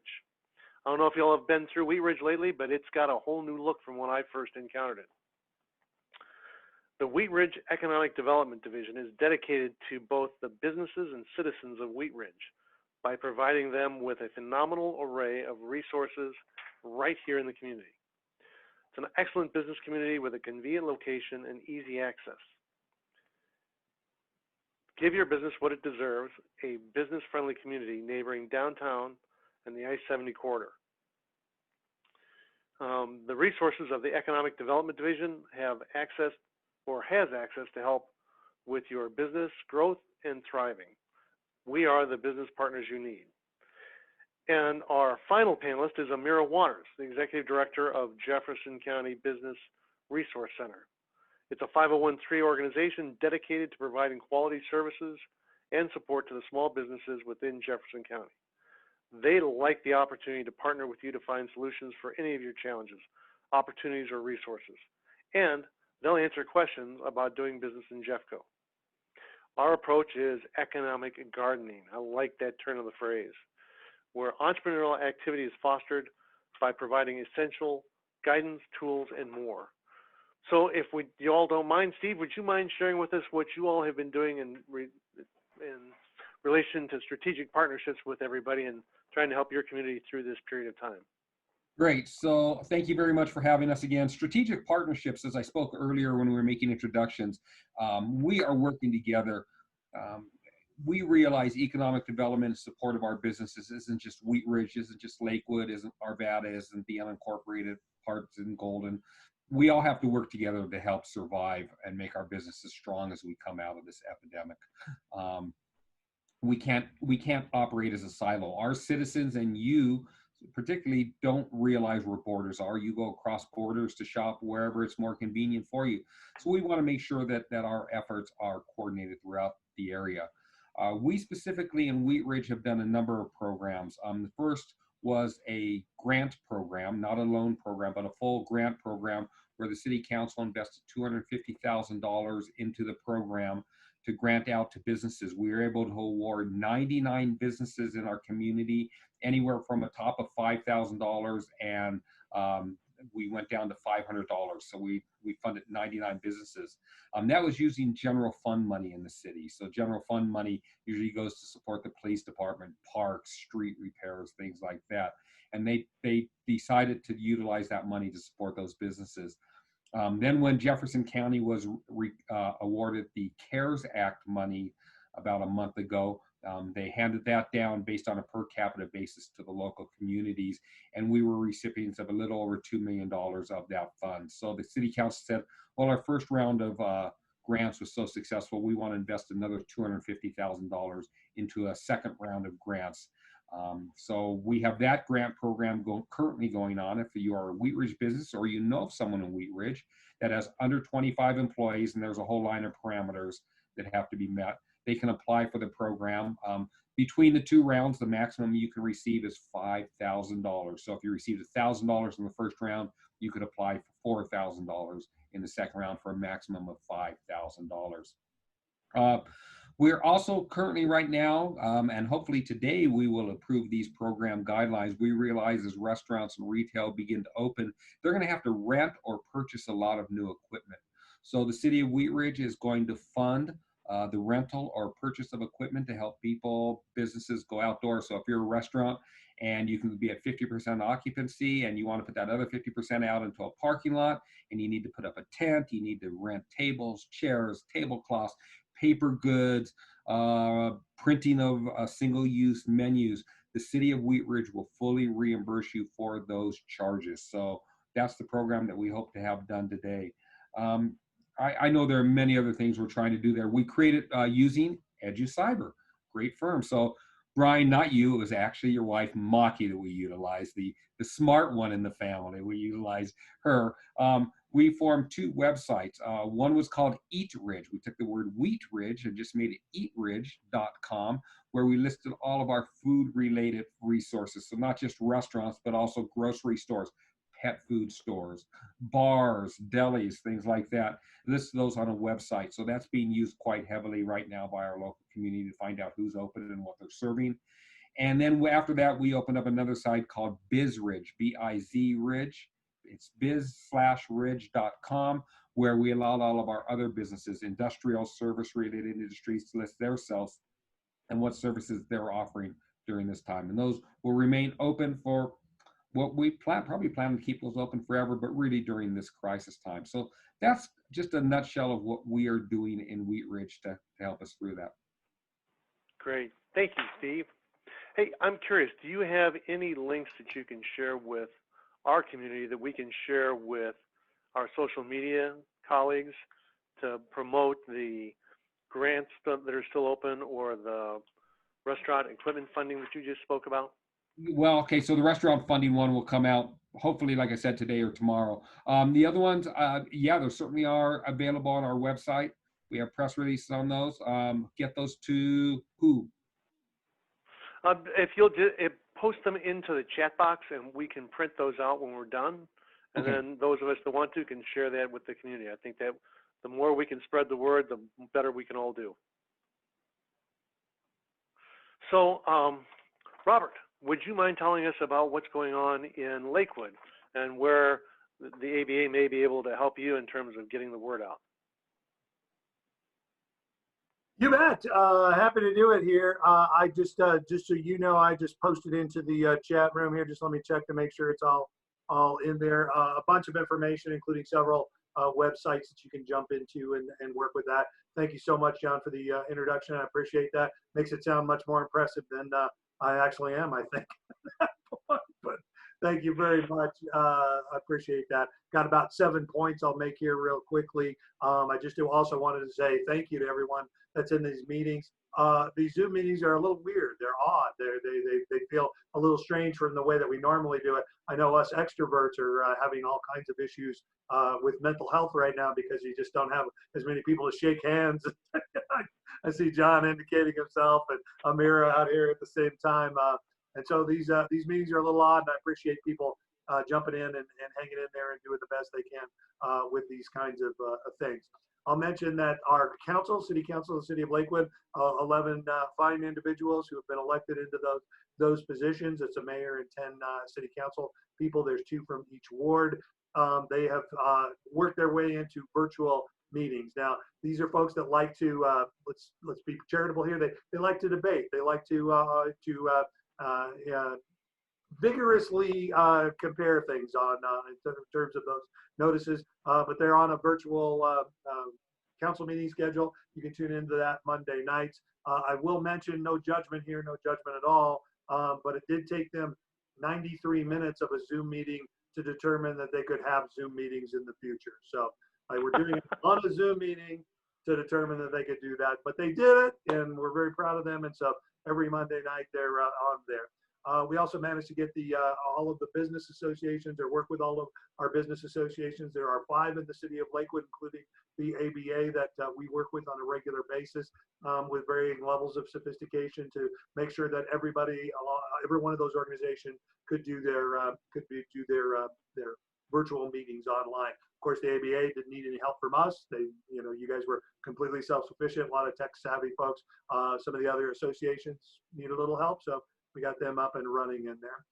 I don't know if you all have been through Wheat Ridge lately, but it's got a whole new look from when I first encountered it. The Wheat Ridge Economic Development Division is dedicated to both the businesses and citizens of Wheat Ridge by providing them with a phenomenal array of resources right here in the community. It's an excellent business community with a convenient location and easy access. Give your business what it deserves, a business-friendly community neighboring downtown and the I-70 corridor. The resources of the Economic Development Division have access or has access to help with your business growth and thriving. We are the business partners you need. And our final panelist is Amira Waters, the Executive Director of Jefferson County Business Resource Center. It's a 501(c)(3) organization dedicated to providing quality services and support to the small businesses within Jefferson County. They like the opportunity to partner with you to find solutions for any of your challenges, opportunities, or resources. And they'll answer questions about doing business in Jeffco. Our approach is economic gardening. I like that turn of the phrase, where entrepreneurial activity is fostered by providing essential guidance, tools, and more. So if you all don't mind, Steve, would you mind sharing with us what you all have been doing in relation to strategic partnerships with everybody and trying to help your community through this period of time?
Great. So thank you very much for having us again. Strategic partnerships, as I spoke earlier when we were making introductions, we are working together. We realize economic development in support of our businesses isn't just Wheat Ridge, isn't just Lakewood, isn't Arvada, isn't the unincorporated parts in Golden. We all have to work together to help survive and make our businesses strong as we come out of this epidemic. We can't operate as a silo. Our citizens and you particularly don't realize where borders are. You go across borders to shop wherever it's more convenient for you. So we want to make sure that our efforts are coordinated throughout the area. We specifically in Wheat Ridge have done a number of programs. The first was a grant program, not a loan program, but a full grant program where the city council invested $250,000 into the program to grant out to businesses. We were able to award 99 businesses in our community, anywhere from a top of $5,000 and we went down to $500. So we funded 99 businesses. That was using general fund money in the city. So general fund money usually goes to support the police department, parks, street repairs, things like that. And they decided to utilize that money to support those businesses. Then when Jefferson County was awarded the CARES Act money about a month ago, they handed that down based on a per capita basis to the local communities, and we were recipients of a little over $2 million of that fund. So the city council said, well, our first round of grants was so successful, we want to invest another $250,000 into a second round of grants. So we have that grant program currently going on. If you are a Wheat Ridge business or you know of someone in Wheat Ridge that has under 25 employees, and there's a whole line of parameters that have to be met, they can apply for the program. Between the two rounds, the maximum you can receive is $5,000. So if you received $1,000 in the first round, you could apply for $4,000 in the second round for a maximum of $5,000. We're also currently right now, and hopefully today we will approve these program guidelines. We realize as restaurants and retail begin to open, they're going to have to rent or purchase a lot of new equipment. So the city of Wheat Ridge is going to fund the rental or purchase of equipment to help businesses go outdoors. So if you're a restaurant and you can be at 50% occupancy and you want to put that other 50% out into a parking lot and you need to put up a tent, you need to rent tables, chairs, tablecloths, paper goods, printing of single-use menus, the city of Wheat Ridge will fully reimburse you for those charges. So that's the program that we hope to have done today. I know there are many other things we're trying to do there. We created using EduCyber, great firm. So Brian, not you. It was actually your wife, Maki, that we utilized, the smart one in the family. We utilized her. We formed 2 websites. One was called Eat Ridge. We took the word Wheat Ridge and just made it eatridge.com, where we listed all of our food-related resources. So not just restaurants, but also grocery stores, pet food stores, bars, delis, things like that. List those on a website. So that's being used quite heavily right now by our local community to find out who's open and what they're serving. And then after that, we opened up another site called BizRidge, B-I-Z Ridge. It's biz/ridge.com, where we allowed all of our other businesses, industrial, service-related industries, to list their sales and what services they're offering during this time. And those will remain open for what we probably plan to keep those open forever, but really during this crisis time. So that's just a nutshell of what we are doing in Wheat Ridge to help us through that.
Great. Thank you, Steve. Hey, I'm curious, do you have any links that you can share with our community that we can share with our social media colleagues to promote the grants that are still open or the restaurant equipment funding that you just spoke about?
Well, okay, so the restaurant funding one will come out hopefully, like I said, today or tomorrow. The other ones, yeah, there certainly are available on our website. We have press releases on those. Get those to who?
If you'll post them into the chat box, and we can print those out when we're done. And
Okay.
then those of us that want to can share that with the community. I think that the more we can spread the word, the better we can all do. So, Robert, would you mind telling us about what's going on in Lakewood and where the ABA may be able to help you in terms of getting the word out?
You bet. Happy to do it here. I just so you know, I just posted into the chat room here. Just let me check to make sure it's all in there. A bunch of information, including several websites that you can jump into and work with that. Thank you so much, John, for the introduction. I appreciate that. Makes it sound much more impressive than I actually am, I think. But thank you very much. I appreciate that. Got about 7 points I'll make here real quickly. I just also wanted to say thank you to everyone that's in these meetings. These Zoom meetings are a little weird. They're odd. They feel a little strange from the way that we normally do it. I know us extroverts are having all kinds of issues with mental health right now because you just don't have as many people to shake hands. I see John indicating himself and Amira out here at the same time. And so these meetings are a little odd, and I appreciate people jumping in and hanging in there and doing the best they can with these kinds of things. I'll mention that our council, city council of the city of Lakewood, 11 fine individuals who have been elected into those positions. It's a mayor and 10 city council people. There's 2 from each ward. They have worked their way into virtual meetings. Now, these are folks that like to let's be charitable here. They like to debate. They like to vigorously compare things on in terms of those notices, but they're on a virtual council meeting schedule. You can tune into that Monday nights. I will mention no judgment here, no judgment at all, but it did take them 93 minutes of a Zoom meeting to determine that they could have Zoom meetings in the future. So we're doing it on a Zoom meeting to determine that they could do that, but they did it, and we're very proud of them. And so every Monday night they're on there. We also managed to get all of the business associations, or work with all of our business associations. There are 5 in the city of Lakewood, including the ABA, that we work with on a regular basis with varying levels of sophistication to make sure that every one of those organizations could do their virtual meetings online. Of course, the ABA didn't need any help from us. You guys were completely self-sufficient. A lot of tech-savvy folks. Some of the other associations need a little help, so we got them up and running in there.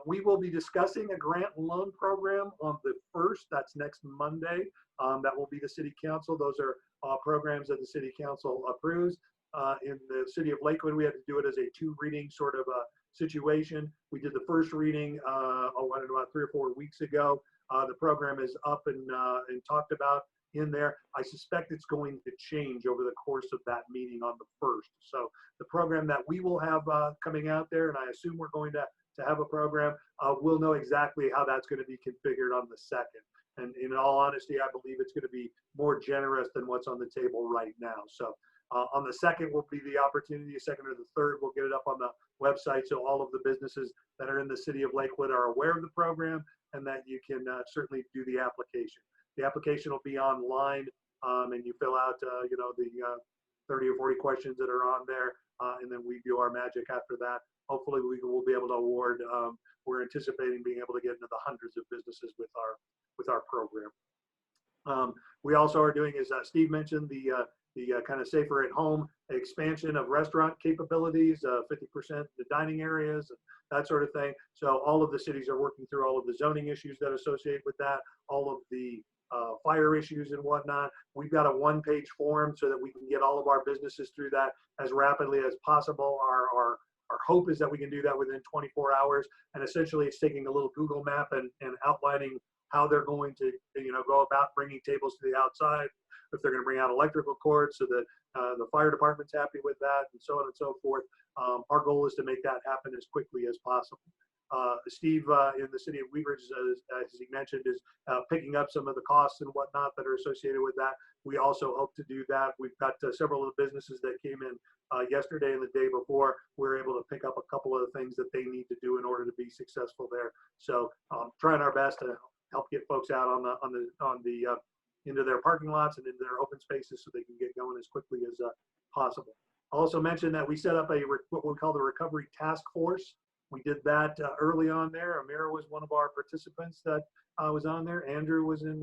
We will be discussing a grant and loan program on the 1st. That's next Monday. That will be the city council. Those are programs that the city council approves. In the city of Lakewood, we had to do it as a 2-reading sort of a situation. We did the first reading about 3 or 4 weeks ago. The program is up and talked about in there. I suspect it's going to change over the course of that meeting on the 1st. So the program that we will have coming out there, and I assume we're going to have a program, we'll know exactly how that's going to be configured on the 2nd. And in all honesty, I believe it's going to be more generous than what's on the table right now. So On the 2nd will be the opportunity, the 2nd or the 3rd, we'll get it up on the website so all of the businesses that are in the city of Lakewood are aware of the program and that you can certainly do the application. The application will be online and you fill out, you know, the 30 or 40 questions that are on there and then we do our magic after that. Hopefully we will be able to award, we're anticipating being able to get into the hundreds of businesses with our program. We also are doing, as Steve mentioned, the kind of safer at home expansion of restaurant capabilities, 50% the dining areas, that sort of thing. So all of the cities are working through all of the zoning issues that associate with that, all of the fire issues and whatnot. We've got a one-page form so that we can get all of our businesses through that as rapidly as possible. Our hope is that we can do that within 24 hours. And essentially it's taking a little Google map and outlining how they're going to, you know, go about bringing tables to the outside, if they're going to bring out electrical cords so that the fire department's happy with that, and so on and so forth. Our goal is to make that happen as quickly as possible. Steve in the city of Wheat Ridge, as he mentioned, is picking up some of the costs and whatnot that are associated with that. We also hope to do that. We've got several of the businesses that came in yesterday and the day before. We're able to pick up a couple of the things that they need to do in order to be successful there. So trying our best to help get folks out on the into their parking lots and into their open spaces so they can get going as quickly as possible. I'll also mention that we set up what we call the Recovery Task Force. We did that early on there. Amira was one of our participants that was on there. Andrew was in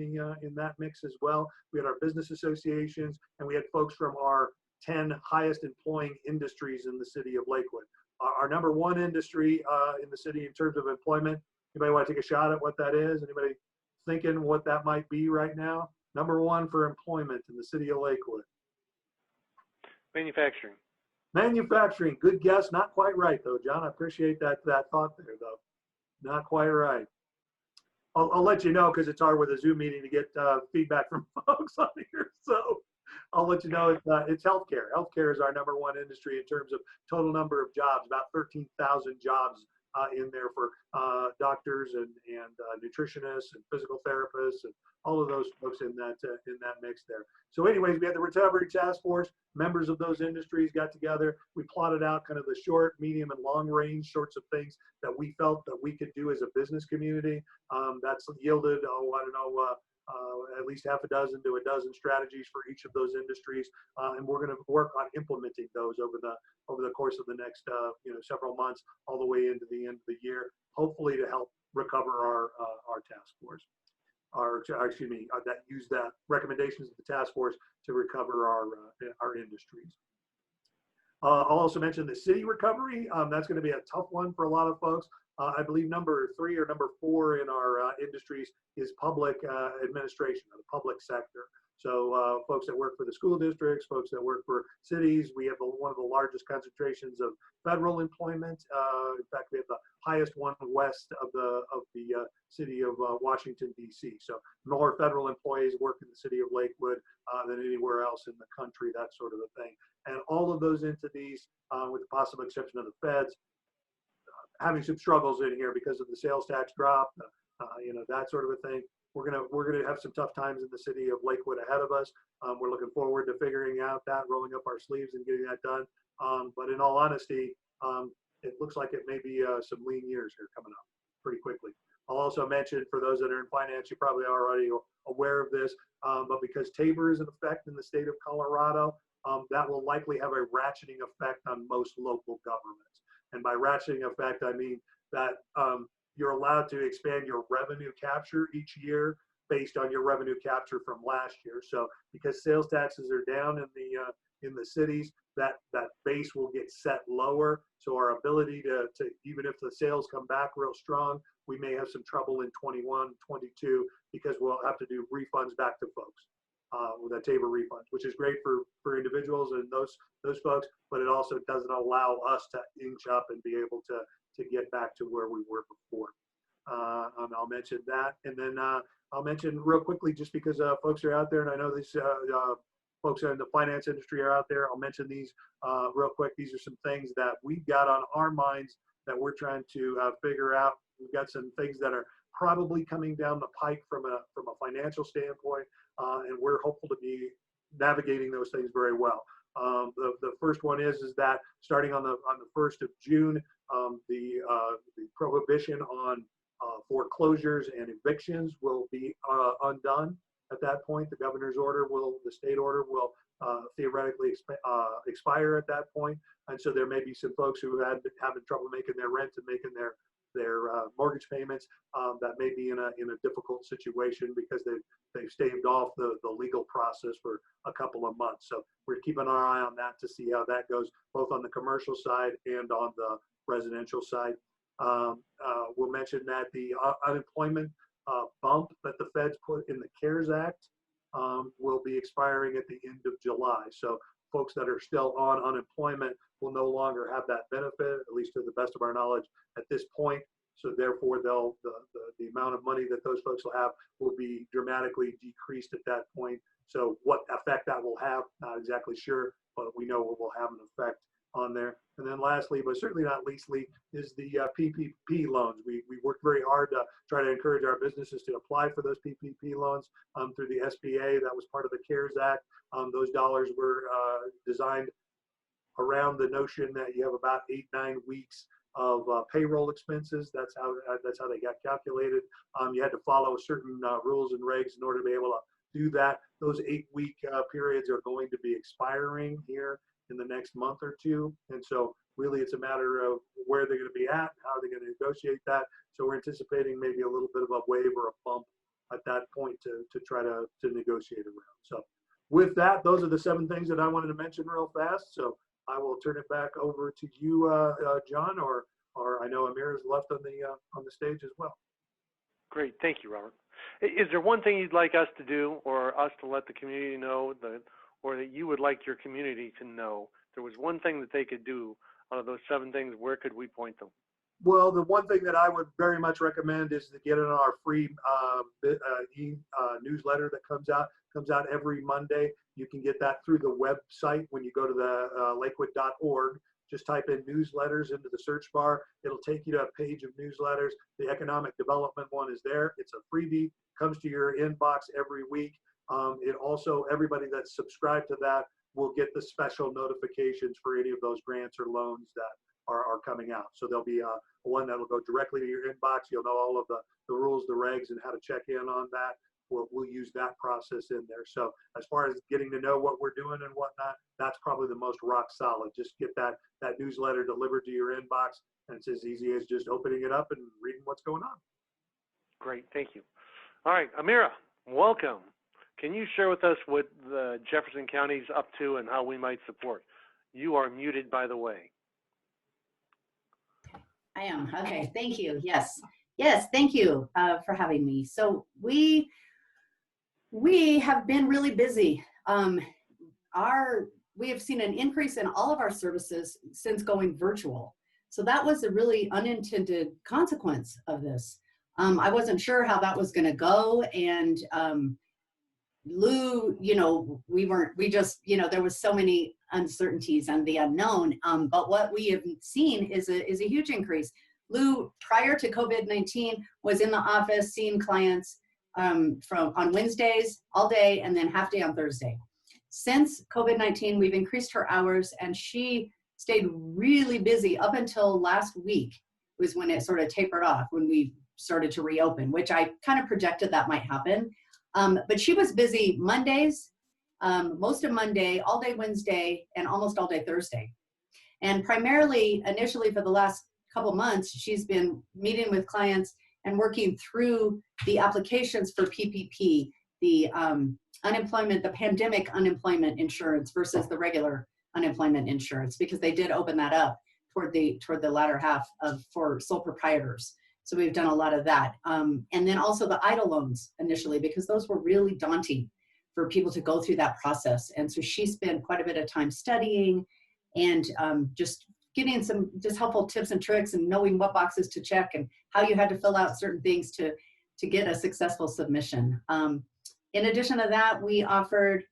that mix as well. We had our business associations and we had folks from our 10 highest employing industries in the city of Lakewood. Our number one industry in the city in terms of employment. Anybody want to take a shot at what that is? Anybody thinking what that might be right now? Number one for employment in the city of Lakewood.
Manufacturing.
Manufacturing, good guess. Not quite right though, John. I appreciate that thought there though. Not quite right. I'll let you know because it's hard with a Zoom meeting to get feedback from folks on here. So I'll let you know it's healthcare. Healthcare is our number one industry in terms of total number of jobs, about 13,000 jobs in there for doctors and nutritionists and physical therapists and all of those folks in that mix there. So anyways, we had the Recovery Task Force. Members of those industries got together. We plotted out kind of the short, medium, and long range sorts of things that we felt that we could do as a business community. That's yielded, at least half a dozen to a dozen strategies for each of those industries, and we're going to work on implementing those over the course of the next several months, all the way into the end of the year, hopefully to help recover our task force. That use that recommendations of the task force to recover our industries. I'll also mention the city recovery. That's going to be a tough one for a lot of folks. I believe number 3 or number 4 in our industries is public administration, or the public sector. So folks that work for the school districts, folks that work for cities, we have one of the largest concentrations of federal employment. In fact, we have the highest one west of the city of Washington, D.C. So more federal employees work in the city of Lakewood than anywhere else in the country, that sort of a thing. And all of those entities, with the possible exception of the feds, having some struggles in here because of the sales tax drop, that sort of a thing. We're gonna have some tough times in the city of Lakewood ahead of us. We're looking forward to figuring out that, rolling up our sleeves and getting that done. But in all honesty, it looks like it may be some lean years here coming up pretty quickly. I'll also mention, for those that are in finance, you probably are already aware of this, but because Tabor is in effect in the state of Colorado, that will likely have a ratcheting effect on most local governments. And by ratcheting effect, I mean that you're allowed to expand your revenue capture each year based on your revenue capture from last year. So because sales taxes are down in the cities, that base will get set lower. So our ability to even if the sales come back real strong, we may have some trouble in 21, 22, because we'll have to do refunds back to folks with that Tabor refund, which is great for individuals and those folks, but it also doesn't allow us to inch up and be able to get back to where we were before. I'll mention that, and then I'll mention real quickly, just because folks are out there, and I know these folks in the finance industry are out there. I'll mention these real quick. These are some things that we've got on our minds that we're trying to figure out. We've got some things that are probably coming down the pike from a financial standpoint, and we're hopeful to be navigating those things very well. The first one is that starting on the 1st of June, the prohibition on foreclosures and evictions will be undone. At that point, the governor's order the state order will theoretically expire at that point. And so there may be some folks who have been having trouble making their rent and making their mortgage payments that may be in a difficult situation because they've staved off the legal process for a couple of months. So we're keeping our eye on that to see how that goes, both on the commercial side and on the residential side. We'll mention that the unemployment bump that the feds put in the CARES Act will be expiring at the end of July. So folks that are still on unemployment will no longer have that benefit, at least to the best of our knowledge at this point. So therefore, the amount of money that those folks will have will be dramatically decreased at that point. So what effect that will have, not exactly sure, but we know it will have an effect on there. And then lastly, but certainly not leastly, is the PPP loans. We worked very hard to try to encourage our businesses to apply for those PPP loans through the SBA. That was part of the CARES Act. Those dollars were designed around the notion that you have about 8-9 weeks of payroll expenses. That's how they got calculated. You had to follow certain rules and regs in order to be able to do that. Those 8-week periods are going to be expiring here in the next month or two. And so really it's a matter of where they're going to be at, how they're going to negotiate that. So we're anticipating maybe a little bit of a wave or a bump at that point to try to negotiate around. So with that, those are the 7 things that I wanted to mention real fast. So I will turn it back over to you, John, or I know Amira's left on the stage as well.
Great, thank you, Robert. Is there one thing you'd like us to do, or us to let the community know, or that you would like your community to know? If there was one thing that they could do out of those 7 things, where could we point them?
Well, the one thing that I would very much recommend is to get in our free newsletter that comes out every Monday. You can get that through the website when you go to the lakewood.org. Just type in newsletters into the search bar. It'll take you to a page of newsletters. The economic development one is there. It's a freebie, comes to your inbox every week. It also, everybody that's subscribed to that will get the special notifications for any of those grants or loans that are coming out. So there'll be one that will go directly to your inbox. You'll know all of the rules, the regs, and how to check in on that. We'll use that process in there. So as far as getting to know what we're doing and whatnot, that's probably the most rock solid. Just get that newsletter delivered to your inbox, and it's as easy as just opening it up and reading what's going on.
Great, thank you. All right, Amira, welcome. Can you share with us what the Jefferson County is up to and how we might support? You are muted, by the way.
I am. Okay, thank you. Yes, thank you for having me. So we have been really busy. We have seen an increase in all of our services since going virtual. So that was a really unintended consequence of this. I wasn't sure how that was going to go, and Lou, there was so many uncertainties and the unknown, but what we have seen is a huge increase. Lou, prior to COVID-19, was in the office seeing clients on Wednesdays all day and then half day on Thursday. Since COVID-19, we've increased her hours, and she stayed really busy up until last week was when it sort of tapered off, when we started to reopen, which I kind of projected that might happen. But she was busy Mondays, most of Monday, all day Wednesday, and almost all day Thursday. And primarily, initially for the last couple months, she's been meeting with clients and working through the applications for PPP, the unemployment, the pandemic unemployment insurance versus the regular unemployment insurance, because they did open that up toward the latter half for sole proprietors. So we've done a lot of that. And then also the EIDL loans initially, because those were really daunting for people to go through that process. And so she spent quite a bit of time studying and just getting some just helpful tips and tricks and knowing what boxes to check and how you had to fill out certain things to get a successful submission. In addition to that, we offered,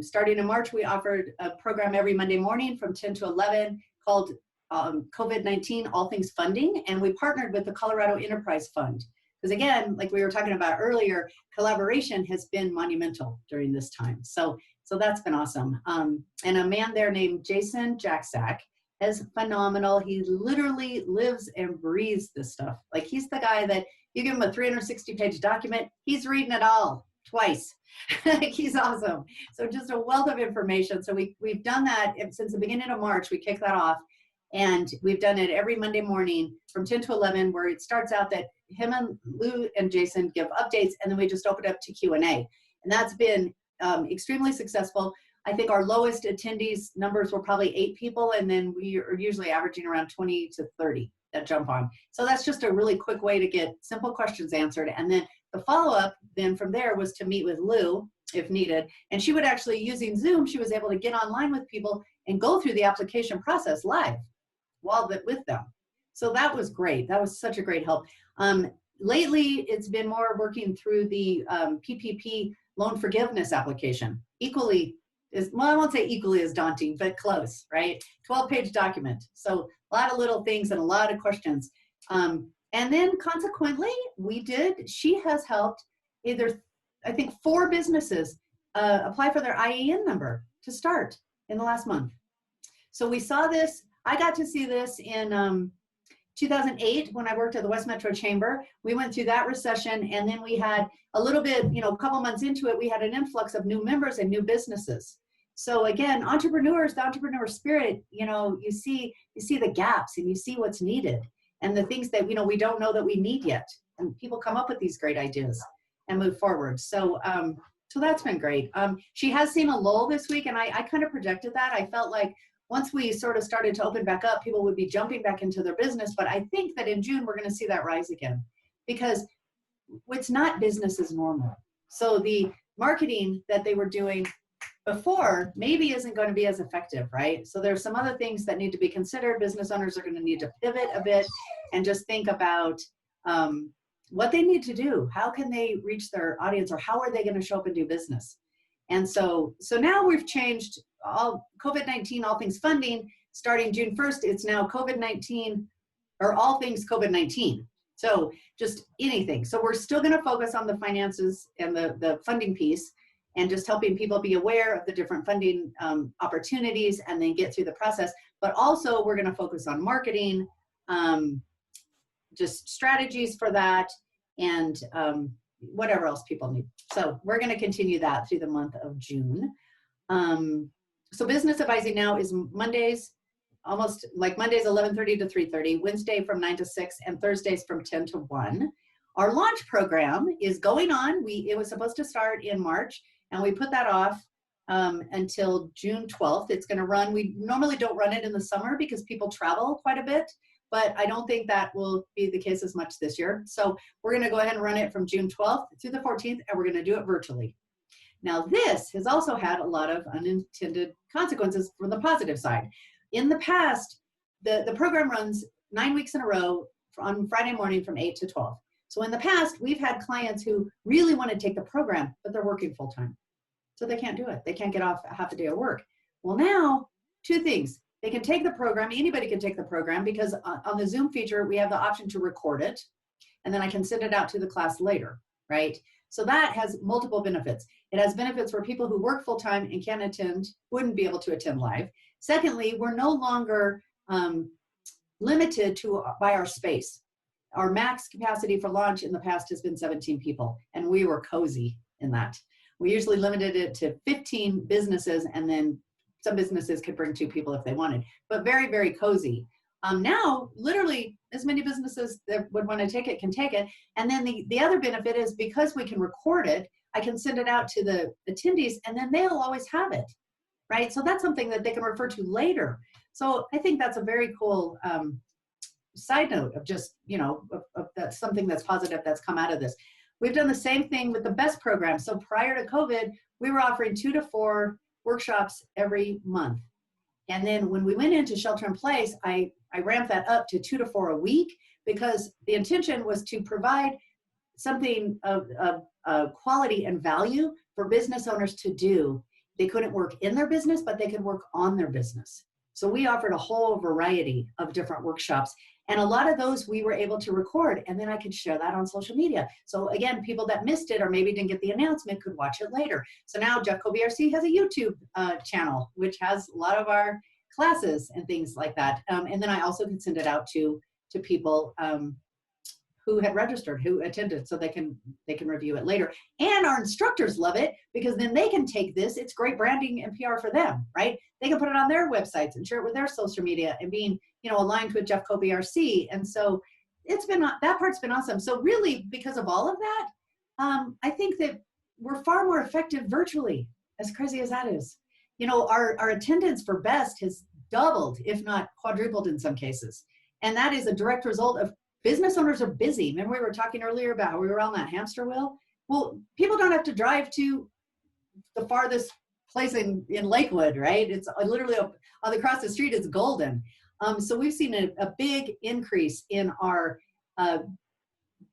starting in March, we offered a program every Monday morning from 10 to 11 called COVID-19 All Things Funding, and we partnered with the Colorado Enterprise Fund. Because again, like we were talking about earlier, collaboration has been monumental during this time. So that's been awesome. And a man there named Jason Jacksack is phenomenal. He literally lives and breathes this stuff. Like he's the guy that you give him a 360-page document, he's reading it all twice. He's awesome. So just a wealth of information. So we've done that since the beginning of March. We kicked that off. And we've done it every Monday morning from 10 to 11, where it starts out that him and Lou and Jason give updates, and then we just open it up to Q&A. And that's been extremely successful. I think our lowest attendees numbers were probably 8 people, and then we are usually averaging around 20 to 30 that jump on. So that's just a really quick way to get simple questions answered. And then the follow-up then from there was to meet with Lou if needed. And she would actually, using Zoom, she was able to get online with people and go through the application process live with them. So that was great. That was such a great help. Lately, it's been more working through the PPP loan forgiveness application. Equally, well, I won't say equally as daunting, but close, right? 12-page document. So a lot of little things and a lot of questions. And then consequently, she has helped I think 4 businesses apply for their IAN number to start in the last month. So we saw this. I got to see this in 2008 when I worked at the West Metro Chamber. We went through that recession, and then we had a little bit, a couple months into it, we had an influx of new members and new businesses. So again, the entrepreneur spirit, you see the gaps and you see what's needed and the things that, we don't know that we need yet. And people come up with these great ideas and move forward. So that's been great. She has seen a lull this week, and I kind of projected that. I felt like once we sort of started to open back up, people would be jumping back into their business. But I think that in June, we're going to see that rise again, because it's not business as normal. So the marketing that they were doing before maybe isn't going to be as effective, right? So there's some other things that need to be considered. Business owners are going to need to pivot a bit and just think about what they need to do. How can they reach their audience, or how are they going to show up and do business? And so now we've changed all COVID-19, all things funding. Starting June 1st, it's now COVID-19 or all things COVID-19. So just anything. So we're still going to focus on the finances and the funding piece, and just helping people be aware of the different funding opportunities and then get through the process. But also we're going to focus on marketing, just strategies for that, and whatever else people need. So we're going to continue that through the month of June. So business advising now is Mondays, almost like Mondays 11:30 to 3:30, Wednesday from 9 to 6, and Thursdays from 10 to 1. Our launch program is going on. It was supposed to start in March, and we put that off until June 12th. It's going to run. We normally don't run it in the summer because people travel quite a bit, but I don't think that will be the case as much this year. So we're going to go ahead and run it from June 12th through the 14th, and we're going to do it virtually. Now, this has also had a lot of unintended consequences from the positive side. In the past, the program runs 9 weeks in a row on Friday morning from 8 to 12. So in the past, we've had clients who really want to take the program, but they're working full time. So they can't do it. They can't get off half a day of work. Well, now, 2 things. They can take the program. Anybody can take the program, because on the Zoom feature, we have the option to record it, and then I can send it out to the class later, right? So that has multiple benefits. It has benefits for people who work full time and can't attend, wouldn't be able to attend live. Secondly, we're no longer limited by our space. Our max capacity for launch in the past has been 17 people, and we were cozy in that. We usually limited it to 15 businesses, and then some businesses could bring 2 people if they wanted, but very, very cozy. Now, literally, as many businesses that would want to take it can take it. And then the other benefit is, because we can record it, I can send it out to the attendees, and then they'll always have it, right? So that's something that they can refer to later. So I think that's a very cool side note of just, that's something that's positive that's come out of this. We've done the same thing with the BEST program. So prior to COVID, we were offering 2 to 4 workshops every month. And then when we went into shelter in place, I ramped that up to 2 to 4 a week, because the intention was to provide something of quality and value for business owners to do. They couldn't work in their business, but they could work on their business. So we offered a whole variety of different workshops. And a lot of those we were able to record, and then I could share that on social media. So again, people that missed it or maybe didn't get the announcement could watch it later. So now Jeffco BRC has a YouTube channel, which has a lot of our classes and things like that. And then I also can send it out to people who had registered, who attended, so they can review it later. And our instructors love it because then they can take this. It's great branding and PR for them, right? They can put it on their websites and share it with their social media and being, aligned with Jeffco BRC. And so that part's been awesome. So really, because of all of that, I think that we're far more effective virtually, as crazy as that is. Our attendance for BEST has doubled, if not quadrupled in some cases. And that is a direct result of business owners are busy. Remember we were talking earlier about how we were on that hamster wheel? Well, people don't have to drive to the farthest place in Lakewood, right? It's literally across the street, it's golden. So we've seen a big increase in our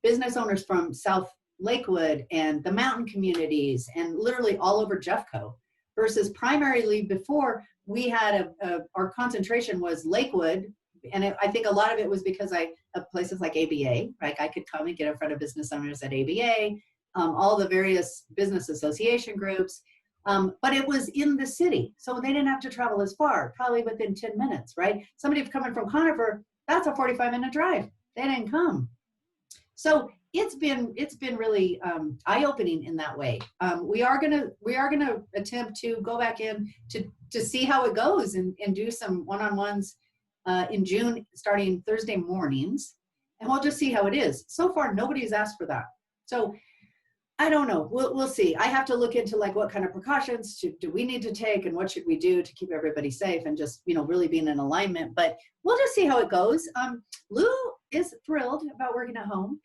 business owners from South Lakewood and the mountain communities and literally all over Jeffco, versus primarily before we had our concentration was Lakewood. And I think a lot of it was because of places like ABA, right? I could come and get in front of business owners at ABA, all the various business association groups, but it was in the city. So they didn't have to travel as far, probably within 10 minutes, right? Somebody coming from Conifer, that's a 45-minute drive. They didn't come. So it's been really eye-opening in that way. We are gonna attempt to go back in to see how it goes and do some one-on-ones in June, starting Thursday mornings, and we'll just see how it is. So far, nobody's asked for that. So I don't know. We'll see. I have to look into like what kind of precautions do we need to take and what should we do to keep everybody safe and just, really being in alignment. But we'll just see how it goes. Lou is thrilled about working at home.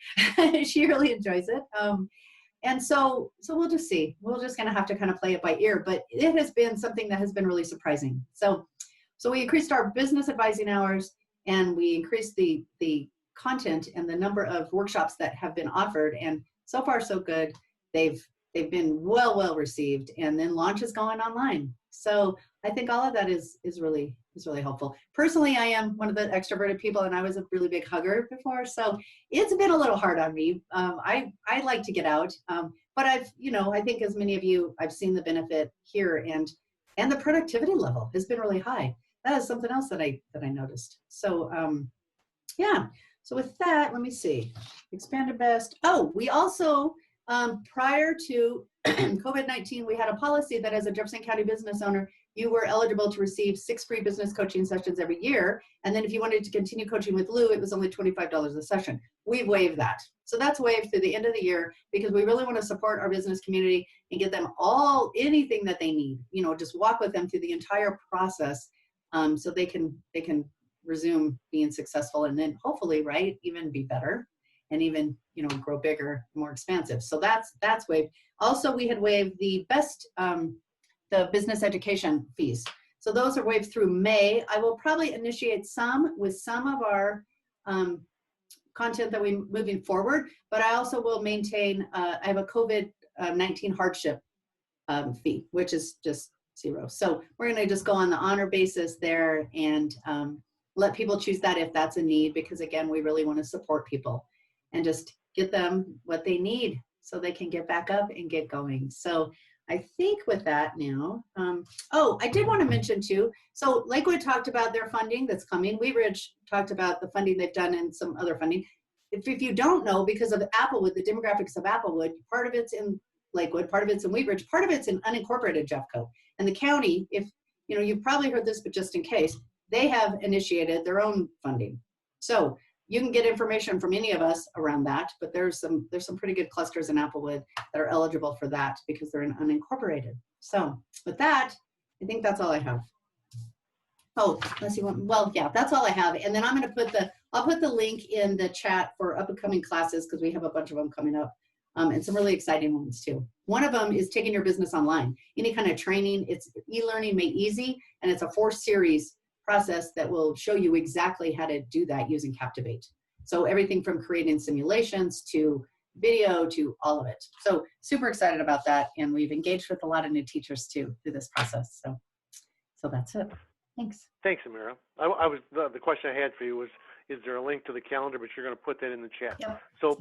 She really enjoys it. And so we'll just see. We're just going to have to kind of play it by ear. But it has been something that has been really surprising. So we increased our business advising hours, and we increased the content and the number of workshops that have been offered. And so far, so good. They've been well received, and then launch is going online. So I think all of that is really helpful. Personally, I am one of the extroverted people, and I was a really big hugger before, so it's been a little hard on me. I like to get out, but I think as many of you, I've seen the benefit here, and the productivity level has been really high. That is something else that I noticed. So yeah. So with that, let me see. Expanded BEST. Oh, we also, prior to COVID-19, we had a policy that as a Jefferson County business owner, you were eligible to receive 6 free business coaching sessions every year. And then if you wanted to continue coaching with Lou, it was only $25 a session. We've waived that. So that's waived through the end of the year because we really want to support our business community and get them anything that they need, just walk with them through the entire process so they can resume being successful, and then hopefully, right, even be better and even, grow bigger, more expansive. So that's waived. Also, we had waived the BEST, the business education fees. So those are waived through May. I will probably initiate some with some of our content that we moving forward, but I also will maintain, I have a COVID-19 hardship fee, which is just $0. So we're going to just go on the honor basis there and let people choose that if that's a need, because again, we really want to support people and just get them what they need so they can get back up and get going. So I think with that now, I did want to mention too, so Lakewood talked about their funding that's coming. Wheat Ridge talked about the funding they've done and some other funding. If you don't know, because of Applewood, the demographics of Applewood, part of it's in Lakewood, part of it's in Wheat Ridge, part of it's in unincorporated Jeffco. And the county, if you've probably heard this, but just in case, they have initiated their own funding. So you can get information from any of us around that, but there's some pretty good clusters in Applewood that are eligible for that because they're in unincorporated. So with that, I think that's all I have. Oh, let's see. Well, yeah, that's all I have. And then I'm going to I'll put the link in the chat for upcoming classes because we have a bunch of them coming up. And some really exciting ones too. One of them is taking your business online. Any kind of training, it's e-learning made easy, and it's a 4-series process that will show you exactly how to do that using Captivate. So everything from creating simulations to video to all of it. So super excited about that, and we've engaged with a lot of new teachers too through this process. So that's it. Thanks.
Thanks, Amira. The question I had for you was, is there a link to the calendar, but you're going to put that in the chat.
Yep.
So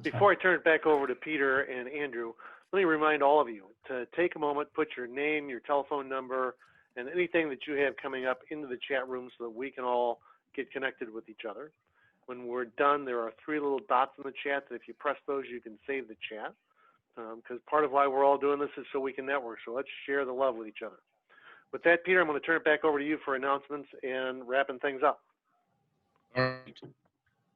before I turn it back over to Peter and Andrew, let me remind all of you to take a moment, put your name, your telephone number, and anything that you have coming up into the chat room so that we can all get connected with each other. When we're done, there are 3 little dots in the chat that if you press those, you can save the chat. Because part of why we're all doing this is so we can network. So let's share the love with each other. With that, Peter, I'm going to turn it back over to you for announcements and wrapping things up.
All right.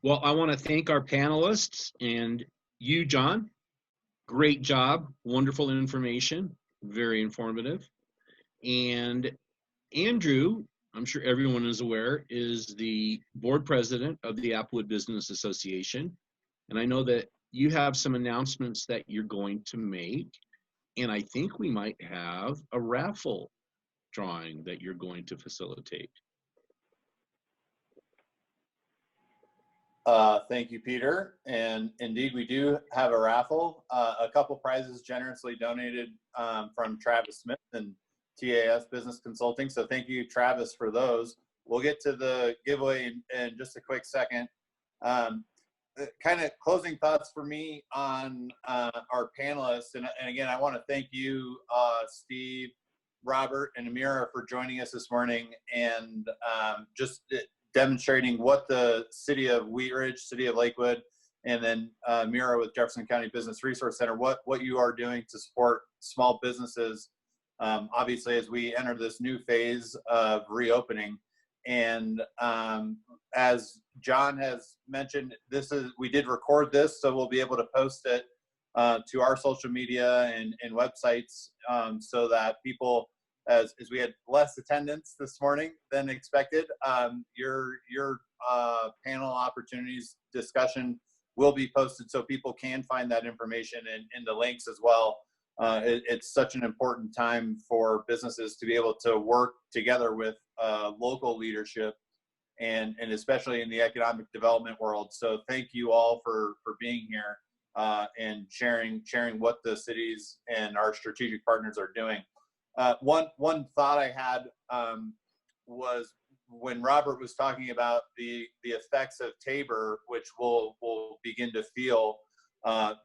Well, I want to thank our panelists and you, John. Great job. Wonderful information. Very informative. And Andrew, I'm sure everyone is aware, is the board president of the Applewood Business Association. And I know that you have some announcements that you're going to make. And I think we might have a raffle drawing that you're going to facilitate.
Thank you, Peter. And indeed, we do have a raffle. A couple prizes generously donated from Travis Smith and TAS Business Consulting. So thank you, Travis, for those. We'll get to the giveaway in just a quick second. Kind of closing thoughts for me on our panelists. And again, I want to thank you, Steve, Robert, and Amira for joining us this morning and just demonstrating what the City of Wheat Ridge, City of Lakewood, and then Amira with Jefferson County Business Resource Center, what you are doing to support small businesses, obviously, as we enter this new phase of reopening. And as John has mentioned, we did record this, so we'll be able to post it to our social media and websites so that people, as we had less attendance this morning than expected, your panel opportunities discussion will be posted so people can find that information in the links as well. It's such an important time for businesses to be able to work together with local leadership and especially in the economic development world. So thank you all for being here and sharing what the cities and our strategic partners are doing. One thought I had was when Robert was talking about the effects of Tabor, which we'll begin to feel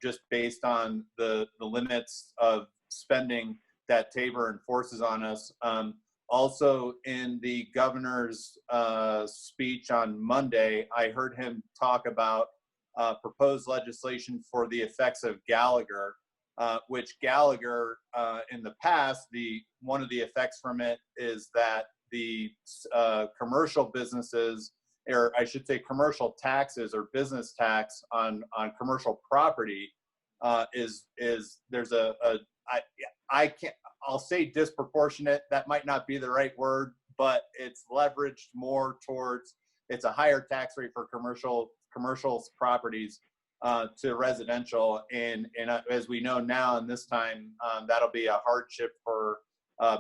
just based on the limits of spending that Tabor enforces on us. Also, in the governor's speech on Monday, I heard him talk about proposed legislation for the effects of Gallagher, which Gallagher, in the past, one of the effects from it is that the commercial businesses, or I should say commercial taxes or business tax on commercial property there's I'll say disproportionate. That might not be the right word, but it's leveraged more towards, it's a higher tax rate for commercial properties to residential. And as we know now in this time, that'll be a hardship for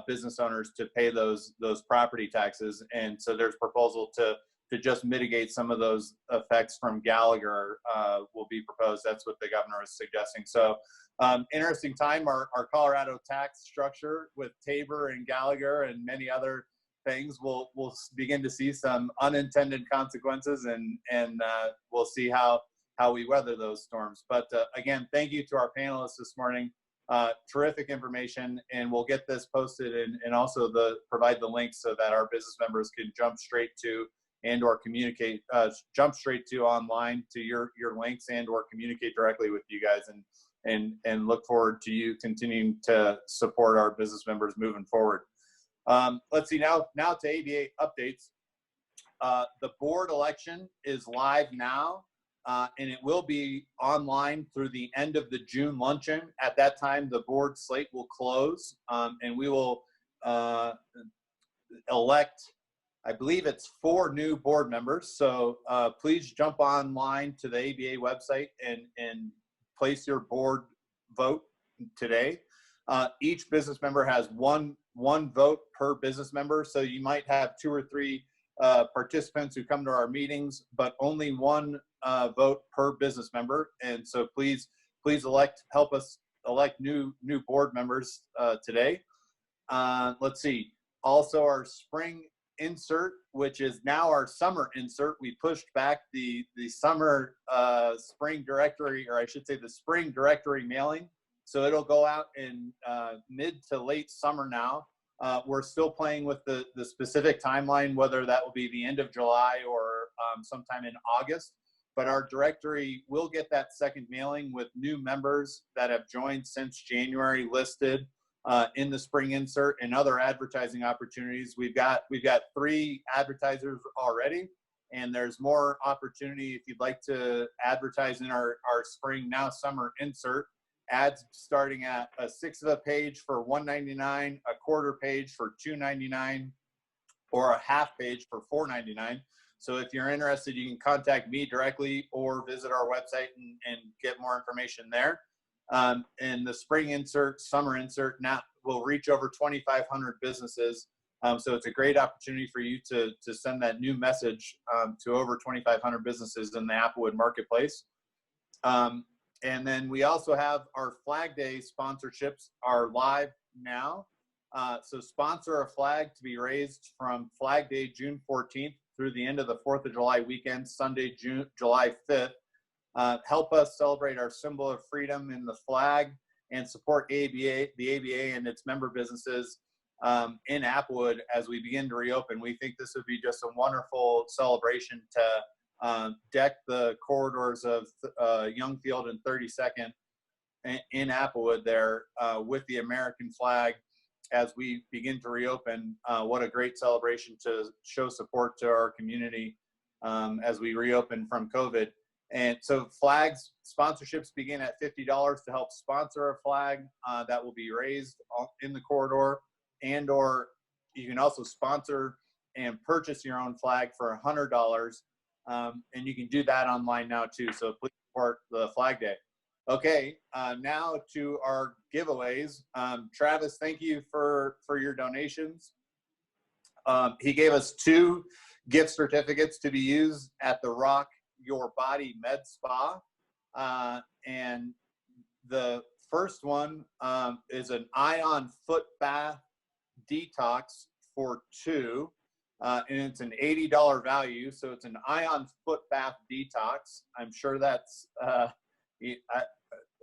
business owners to pay those property taxes. And so there's proposal to just mitigate some of those effects from Gallagher will be proposed. That's what the governor is suggesting. So interesting time. Our Colorado tax structure with Tabor and Gallagher and many other things, we'll begin to see some unintended consequences, and we'll see how we weather those storms. But again, thank you to our panelists this morning. Terrific information, and we'll get this posted and also provide the links so that our business members can jump straight to and or communicate, jump straight to online to your links and or communicate directly with you guys, and look forward to you continuing to support our business members moving forward. Let's see, now to ABA updates. The board election is live now, and it will be online through the end of the June luncheon. At that time, the board slate will close, and we will elect, I believe it's 4 new board members. So please jump online to the ABA website and place your board vote today. Each business member has one vote per business member. So you might have 2 or 3 participants who come to our meetings, but only 1 vote per business member. And so please help us elect new board members today. Let's see. Also, our spring insert, which is now our summer insert. We pushed back the summer spring directory, or I should say the spring directory mailing. So it'll go out in mid to late summer now. We're still playing with the specific timeline, whether that will be the end of July or sometime in August. But our directory will get that second mailing with new members that have joined since January listed in the spring insert and other advertising opportunities. We've got 3 advertisers already, and there's more opportunity if you'd like to advertise in our spring now summer insert. Ads starting at a 1/6 of a page for $1.99, a 1/4 page for $2.99, or a 1/2 page for $4.99. So if you're interested, you can contact me directly or visit our website and get more information there. And the spring insert, summer insert now will reach over 2,500 businesses. So it's a great opportunity for you to send that new message to over 2,500 businesses in the Applewood marketplace. And then we also have our Flag Day sponsorships are live now. So sponsor a flag to be raised from Flag Day, June 14th through the end of the 4th of July weekend, Sunday, July 5th. Help us celebrate our symbol of freedom in the flag and support the ABA and its member businesses in Applewood as we begin to reopen. We think this would be just a wonderful celebration to deck the corridors of Youngfield and 32nd in Applewood there with the American flag as we begin to reopen. What a great celebration to show support to our community as we reopen from COVID. And so flags sponsorships begin at $50 to help sponsor a flag that will be raised in the corridor, and or you can also sponsor and purchase your own flag for $100. And you can do that online now too. So please support the Flag Day. Okay, now to our giveaways. Travis, thank you for your donations. He gave us 2 gift certificates to be used at the Rock Your Body Med Spa. And the first one is an ion foot bath detox for 2. And it's an $80 value. So it's an ion foot bath detox. I'm sure that's,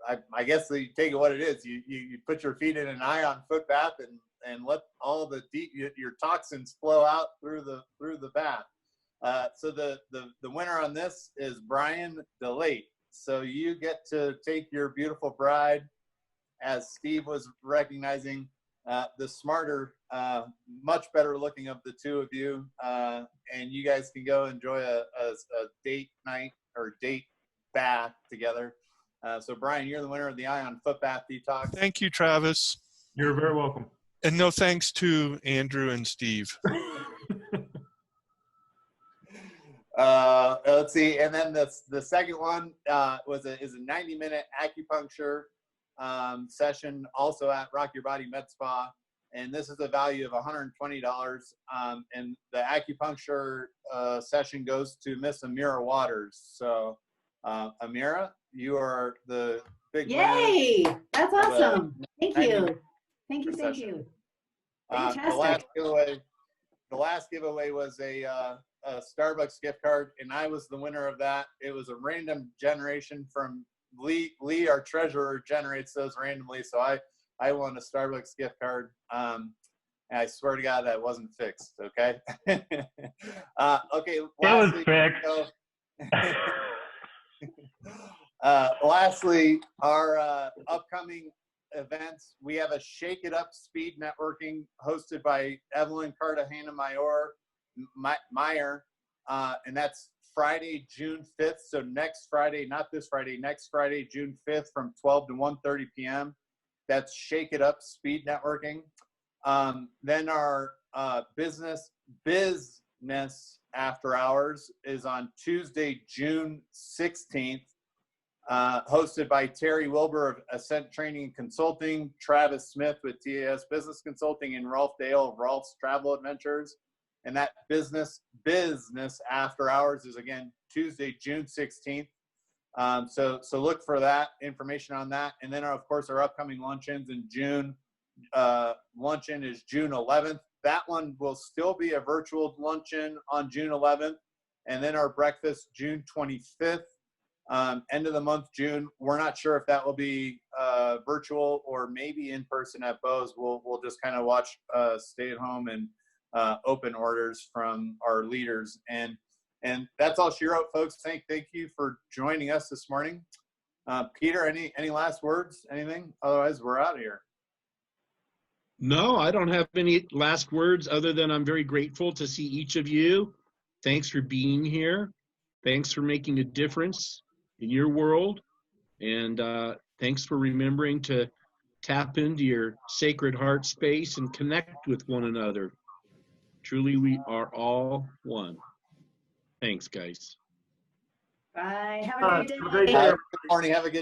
I guess you take it what it is. You put your feet in an ion foot bath and let all your toxins flow out through the bath. So the winner on this is Brian DeLate. So you get to take your beautiful bride, as Steve was recognizing, the smarter, much better looking of the 2 of you, and you guys can go enjoy a date night or date bath together. So Brian, you're the winner of the Ion Foot Bath Detox.
Thank you, Travis.
You're very welcome.
And no thanks to Andrew and Steve.
Let's see, and then the second one is a 90-minute acupuncture session, also at Rock Your Body Med Spa, and this is a value of $120. And the acupuncture session goes to Miss Amira Waters. So, Amira, you are the big winner.
Yay! That's awesome. Thank you. Thank you. Fantastic.
The last giveaway was a Starbucks gift card, and I was the winner of that. It was a random generation from Lee, our treasurer, generates those randomly. So I won a Starbucks gift card. And I swear to God that wasn't fixed. Okay. Okay.
Lastly, it was fixed.
Lastly, our upcoming events. We have a Shake It Up Speed Networking hosted by Evelyn Cartagena Meyer, and that's Friday, June 5th. So next Friday, not this Friday, next Friday, June 5th from 12 to 1:30 p.m. That's Shake It Up Speed Networking. Then our business after hours is on Tuesday, June 16th, hosted by Terry Wilbur of Ascent Training and Consulting, Travis Smith with TAS Business Consulting, and Rolf Dale of Rolf's Travel Adventures. And that business after hours is again Tuesday, June 16th. So look for that information on that. And then of course our upcoming luncheons in June. Luncheon is June 11th. that one will still be a virtual luncheon on June 11th, and then our breakfast June 25th. End of the month, June. We're not sure if that will be virtual or maybe in person at Bose. We'll just kind of watch stay at home and open orders from our leaders. And that's all she wrote, folks. Thank you for joining us this morning. Peter, any last words? Anything? Otherwise, we're out of here.
No, I don't have any last words other than I'm very grateful to see each of you. Thanks for being here. Thanks for making a difference in your world. And thanks for remembering to tap into your sacred heart space and connect with one another. Truly, we are all one. Thanks, guys.
Bye. Have a great day.
Have a great day.
Good morning. Have a good